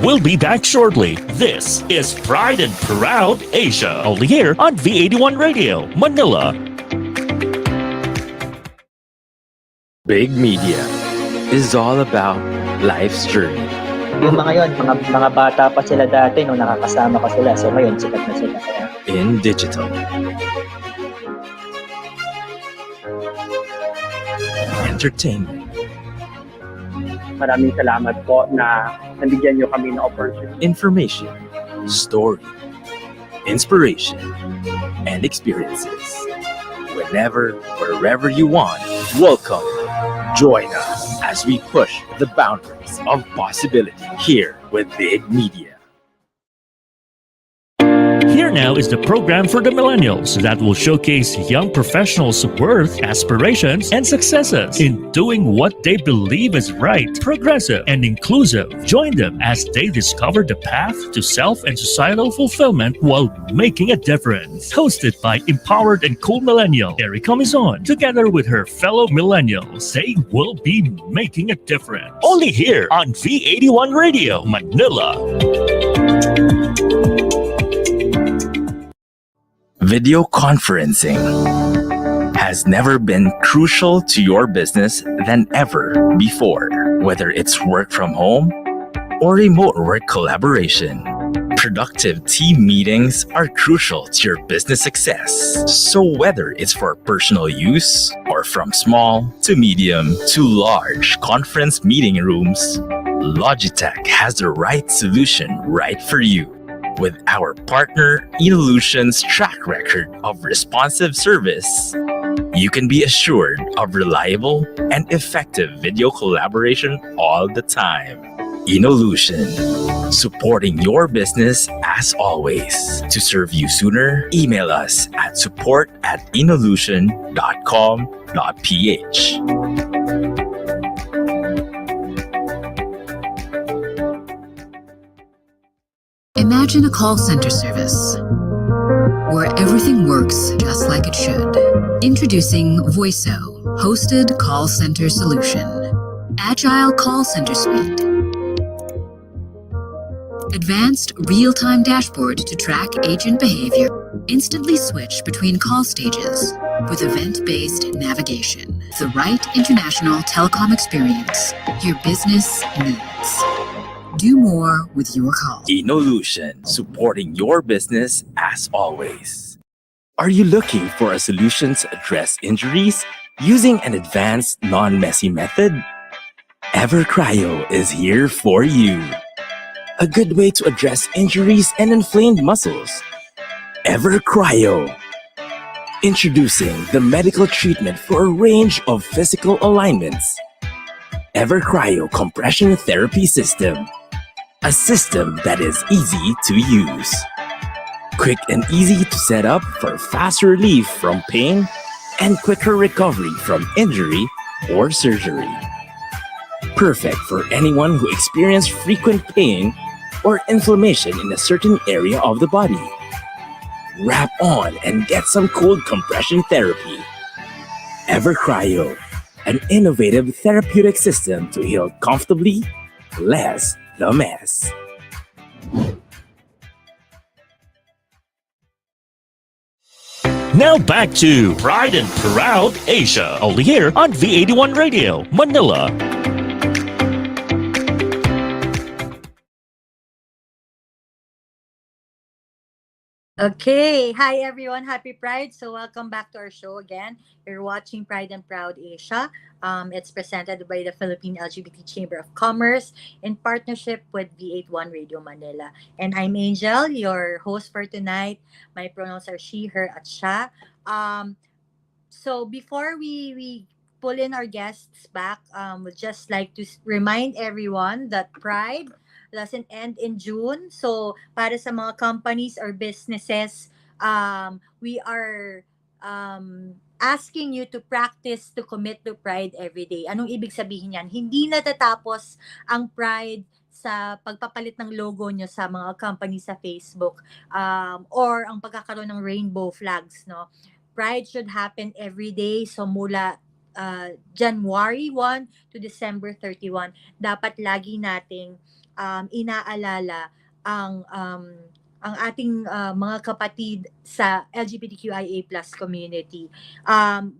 We'll be back shortly. This is Pride and Proud Asia, only here on V81 Radio, Manila. Big Media is all about life's journey. Yung mga yun, mga bata pa sila dati nung nakakasama ko sila. So ngayon, sikat na sila. Kaya. In digital. Entertainment. Maraming salamat po na nabigyan nyo kami ng opportunity. Information, story, inspiration, and experiences. Whenever, wherever you want, welcome. Join us as we push the boundaries of possibility here with Big Media. Here now is the program for the millennials that will showcase young professionals' worth, aspirations, and successes in doing what they believe is right, progressive, and inclusive. Join them as they discover the path to self and societal fulfillment while making a difference. Hosted by empowered and cool millennial Erica Mizon, together with her fellow millennials, they will be making a difference. Only here on V81 Radio, Manila. Video conferencing has never been crucial to your business than ever before, whether it's work from home or remote work collaboration. Productive team meetings are crucial to your business success. So whether it's for personal use or from small to medium to large conference meeting rooms, Logitech has the right solution right for you. With our partner Evolution's track record of responsive service, you can be assured of reliable and effective video collaboration all the time. Evolution, supporting your business as always. To serve you sooner, email us at support@evolution.com.ph. Imagine a call center service where everything works just like it should. Introducing Voiso, hosted call center solution. Agile call center suite. Advanced real-time dashboard to track agent behavior. Instantly switch between call stages with event-based navigation. The right international telecom experience your business needs. Do more with your call. Inolution, supporting your business as always. Are you looking for a solution to address injuries using an advanced, non-messy method? EverCryo is here for you. A good way to address injuries and inflamed muscles. EverCryo. Introducing the medical treatment for a range of physical alignments. EverCryo Compression Therapy System. A system that is easy to use. Quick and easy to set up for fast relief from pain and quicker recovery from injury or surgery. Perfect for anyone who experiences frequent pain or inflammation in a certain area of the body. Wrap on and get some cold compression therapy. EverCryo, an innovative therapeutic system to heal comfortably, less the mess. Now back to Pride and Proud Asia, only here on V81 Radio, Manila. Okay, hi everyone, happy Pride. So welcome back to our show again. You're watching Pride and Proud Asia. It's presented by the Philippine LGBT Chamber of Commerce in partnership with V81 Radio Manila. And I'm Angel, your host for tonight. My pronouns are she, her, at siya. So before we pull in our guests back, we'd just like to remind everyone that Pride doesn't end in June. So para sa mga companies or businesses, we are asking you to practice to commit to Pride every day. Anong ibig sabihin yan? Hindi natatapos ang Pride sa pagpapalit ng logo nyo sa mga company sa Facebook or ang pagkakaroon ng rainbow flags, no? Pride should happen every day. So mula January 1 to December 31, dapat lagi nating inaalala ang ating mga kapatid sa LGBTQIA+ community.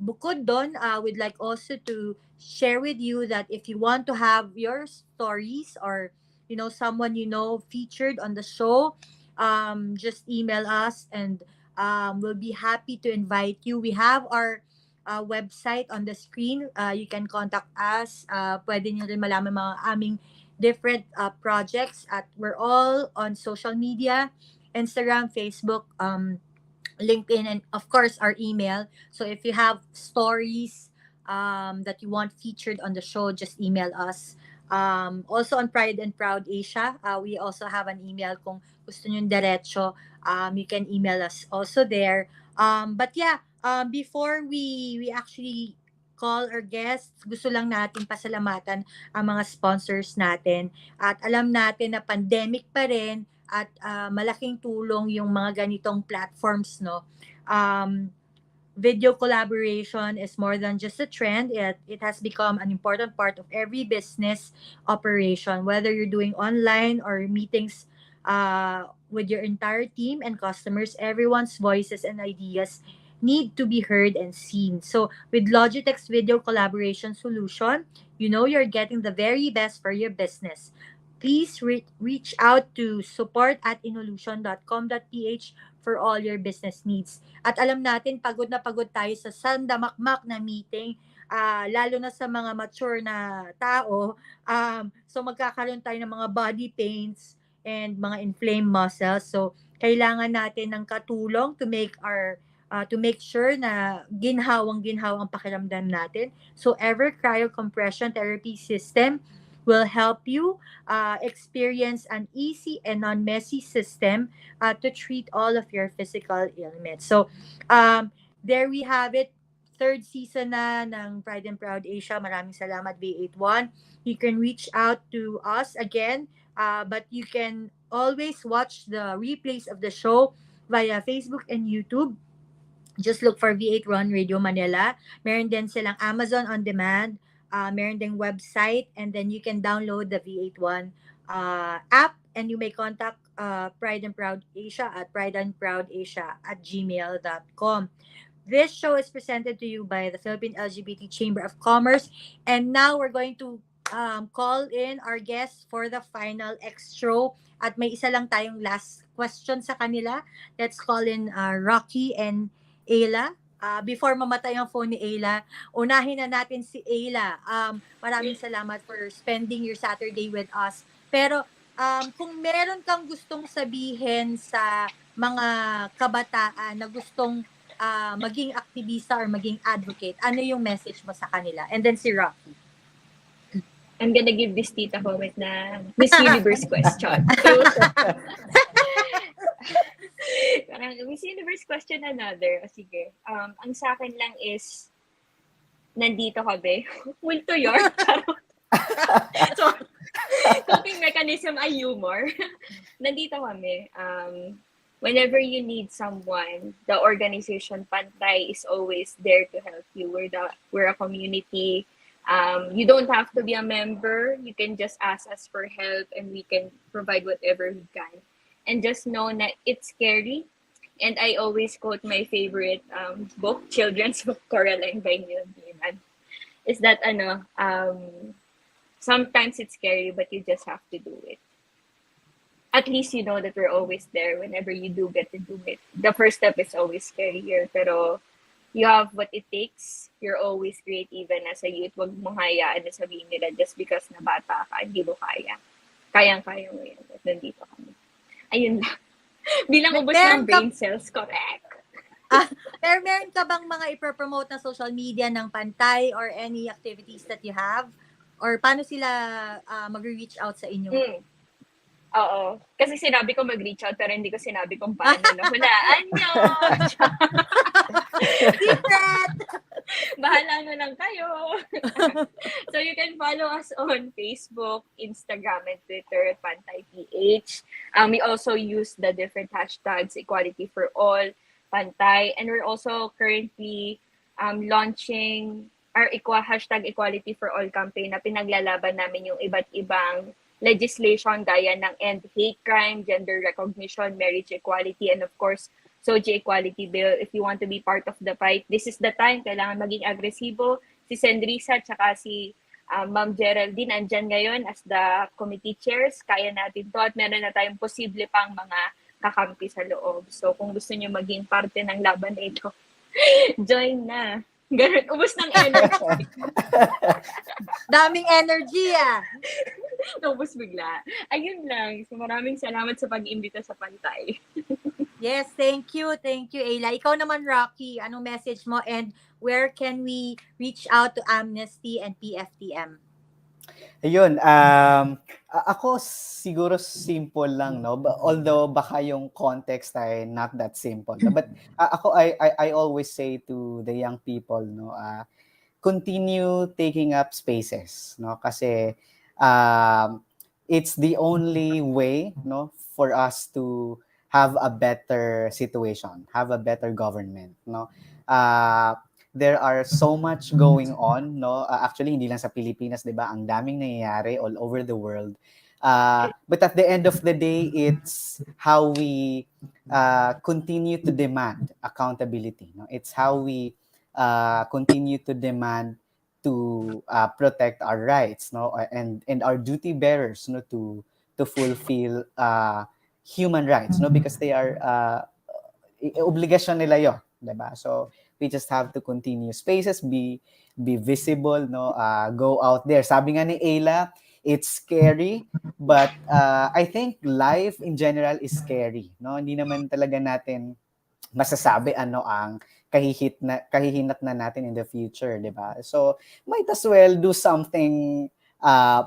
Bukod doon, we'd like also to share with you that if you want to have your stories or someone featured on the show, just email us and we'll be happy to invite you. We have our website on the screen. You can contact us. Pwede nyo rin malaman mga aming different projects at we're all on social media, Instagram, Facebook, LinkedIn, and of course our email. So if you have stories that you want featured on the show, just email us. Also on Pride and Proud Asia, we also have an email kung gusto nyo diretso. You can email us also there. But yeah, before we actually call our guests, gusto lang natin pasalamatan ang mga sponsors natin. At alam natin na pandemic pa rin at malaking tulong yung mga ganitong platforms, no? Video collaboration is more than just a trend. It has become an important part of every business operation, whether you're doing online or meetings with your entire team and customers. Everyone's voices and ideas need to be heard and seen. So with Logitech's video collaboration solution, you're getting the very best for your business. Please reach out to support@inolution.com.ph for all your business needs. At alam natin, pagod na pagod tayo sa sandamakmak na meeting, lalo na sa mga mature na tao. So magkakaroon tayo ng mga body pains and mga inflamed muscles. So kailangan natin ng katulong to make sure na ginhawang-ginhawa ang pakiramdam natin. So EverCryo Compression Therapy System will help you experience an easy and non-messy system to treat all of your physical ailments. So there we have it. Third season na ng Pride and Proud Asia. Maraming salamat, V81. You can reach out to us again But you can always watch the replays of the show via Facebook and YouTube. Just look for V8 Run Radio Manila. Meron din silang Amazon On Demand. Meron ding website. And then you can download the V8 One app. And you may contact Pride and Proud Asia at prideandproudasia@gmail.com. This show is presented to you by the Philippine LGBT Chamber of Commerce. And now we're going to call in our guests for the final extro. At may isa lang tayong last question sa kanila. Let's call in Rocky and Ayla. Before mamatay ang phone ni Ayla, unahin na natin si Ayla. Maraming salamat for spending your Saturday with us. Pero kung meron kang gustong sabihin sa mga kabataan na gustong maging aktivista or maging advocate, ano yung message mo sa kanila? And then si Rocky. I'm gonna give this tita comment na Miss Universe question. Parang Miss Universe question another. O sige. Ang sa akin lang is, nandito kami. Will to your. So, coping mechanism ay humor. Nandito kami. Whenever you need someone, the organization Pantay is always there to help you. We're a community. You don't have to be a member. You can just ask us for help and we can provide whatever we can. And just know that it's scary. And I always quote my favorite book, children's book, Coraline by Neil Gaiman, is that sometimes it's scary, but you just have to do it. At least you know that we're always there whenever you do get to do it. The first step is always scarier, pero you have what it takes. You're always great even as a youth. Wag mong hayaan na sabihin nila just because na bata ka, hindi mo kaya. Kayang-kaya mo yan. At nandito kami. Ayun lang. Bilang ubos ng brain cells, correct. Pero meron ka bang mga ipropromote na social media ng Pantay or any activities that you have? Or paano sila mag-reach out sa inyo? Oo. Kasi sinabi ko mag-reach out pero hindi ko sinabi kung paano. Hulaan nyo! Secret! Bahala na lang kayo. So you can follow us on Facebook, Instagram, and Twitter, PantayPH. We also use the different hashtags, Equality for All, Pantay, and we're also currently launching our hashtag Equality for All campaign na pinaglalaban namin yung iba't ibang legislation gaya ng End Hate Crime, Gender Recognition, Marriage Equality, and of course, Soji Equality Bill. If you want to be part of the fight, this is the time. Kailangan maging agresibo. Si Sendrisa at si Ma'am Geraldine andyan ngayon as the committee chairs. Kaya natin to at meron na tayong posible pang mga kakampi sa loob. So kung gusto niyo maging parte ng laban na ito, join na. Ganun, ubos ng energy. Daming energy Ubos bigla. Ayun lang. So maraming salamat sa pag-imbita sa Pantay. Yes, thank you. Thank you, Ayla. Ikaw naman, Rocky, anong message mo and where can we reach out to Amnesty and PFTM? Ayun, ako siguro simple lang, no? Although baka yung context ay not that simple. No? But ako, I always say to the young people, no, continue taking up spaces, no? Kasi it's the only way, no, for us to have a better situation, have a better government, no? There are so much going on, no? Actually, hindi lang sa Pilipinas, di ba? Ang daming nangyayari all over the world. But at the end of the day, it's how we continue to demand accountability. No? It's how we continue to demand to protect our rights, no? And our duty bearers, no? To fulfill human rights, no? Because they are obligasyon nila yun, di ba? So we just have to continue spaces, be visible, no? Go out there. Sabi nga ni Ayla, it's scary, but I think life in general is scary, no? Hindi naman talaga natin masasabi ano ang kahihinat na natin in the future, di ba? So might as well do something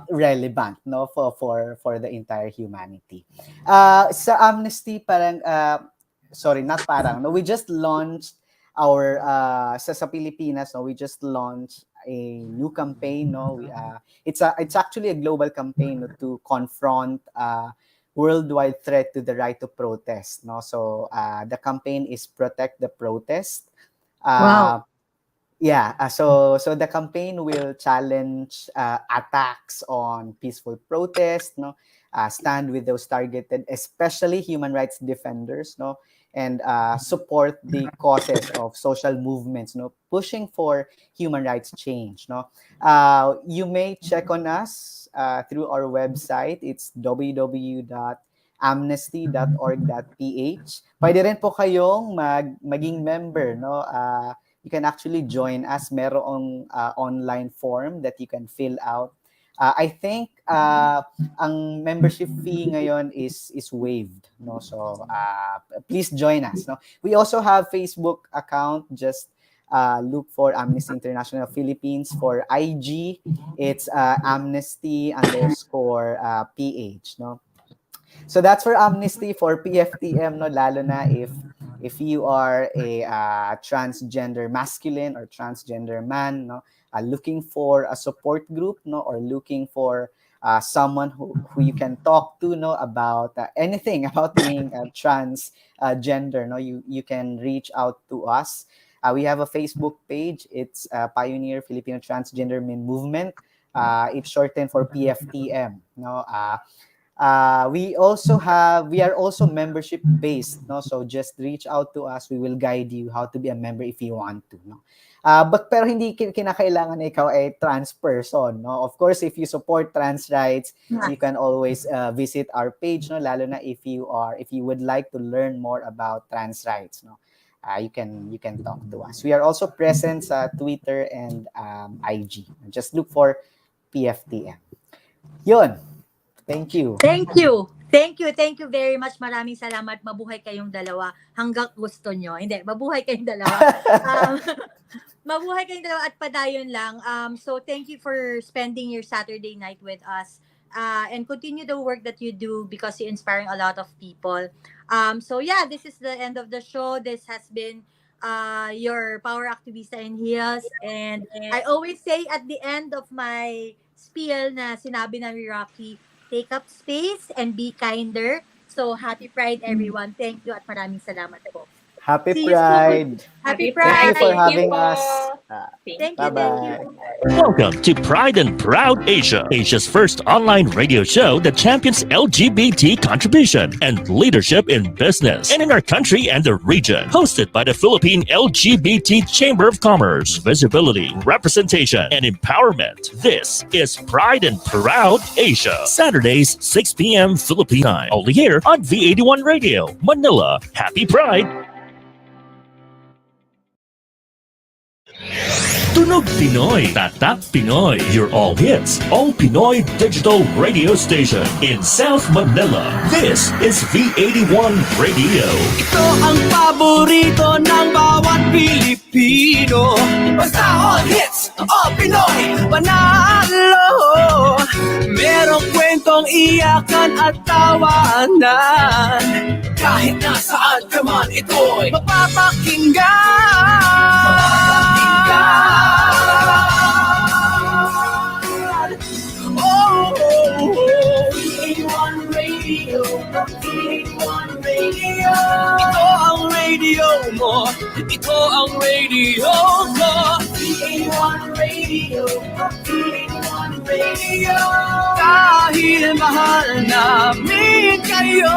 relevant, no, for the entire humanity. Sa Amnesty parang no, we just launched our sa Pilipinas, no, we just launched new campaign. No, it's actually a global campaign, no, to confront worldwide threat to the right to protest. No, so the campaign is Protect the Protest. Wow. Yeah, so the campaign will challenge attacks on peaceful protest, no, stand with those targeted, especially human rights defenders, no, and support the causes of social movements, no, pushing for human rights change, no. You may check on us through our website. It's www.amnesty.org.ph. Pwede rin po kayong maging member, no. You can actually join us. Merong online form that you can fill out. I think ang membership fee ngayon is waived, no? So please join us, no? We also have Facebook account. Just look for Amnesty International Philippines. For IG, it's Amnesty_PH, no? So that's for Amnesty. For PFTM, no, lalo na if you are a transgender masculine or transgender man, no, looking for a support group, no, or looking for someone who you can talk to, no, about anything about being transgender, no, you can reach out to us. We have a Facebook page. It's Pioneer Filipino Transgender Men Movement. It's shortened for PFTM, no. We are also membership based, no, so just reach out to us. We will guide you how to be a member if you want to, no. Pero hindi kinakailangan na ikaw ay trans person, no. Of course, if you support trans rights, you can always visit our page, no, lalo na if you would like to learn more about trans rights, no. You can talk to us. We are also present sa Twitter and IG. Just look for PFTM. Yun. Thank you. Thank you. Thank you very much. Maraming salamat. Mabuhay kayong dalawa hanggang gusto nyo. Hindi, mabuhay kayong dalawa. Mabuhay kayong dalawa at padayon lang. So thank you for spending your Saturday night with us. And continue the work that you do because you're inspiring a lot of people. So yeah, this is the end of the show. This has been your Power Activista in Heels. And I always say at the end of my spiel na sinabi ng Rocky, take up space and be kinder. So, happy Pride, everyone. Thank you at maraming salamat po. Happy See you Pride. soon. Happy Pride. Thank you for having us. Thank you. Welcome to Pride and Proud Asia, Asia's first online radio show that champions LGBT contribution and leadership in business and in our country and the region. Hosted by the Philippine LGBT Chamber of Commerce, Visibility, Representation, and Empowerment. This is Pride and Proud Asia. Saturdays, 6 p.m. Philippine time. Only here on V81 Radio, Manila. Happy Pride! Tunog Pinoy, Tatak Pinoy, your all hits, all Pinoy digital radio station in South Manila. This is V81 Radio. Ito ang paborito ng bawat Pilipino. Basta all hits, all Pinoy, panalo. Merong kwentong iyakan at tawanan. Kahit nasaan ka man, ito'y mapapakinggan. V81 Radio, V81 Radio. Ito ang radio mo, ito ang radio ko. V81 Radio, V81 Radio. Dahil mahal namin kayo.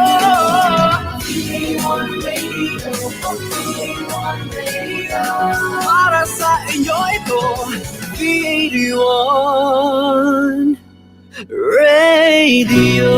V81 Radio, V81 Radio. Para sa inyo ito, V81 Radio.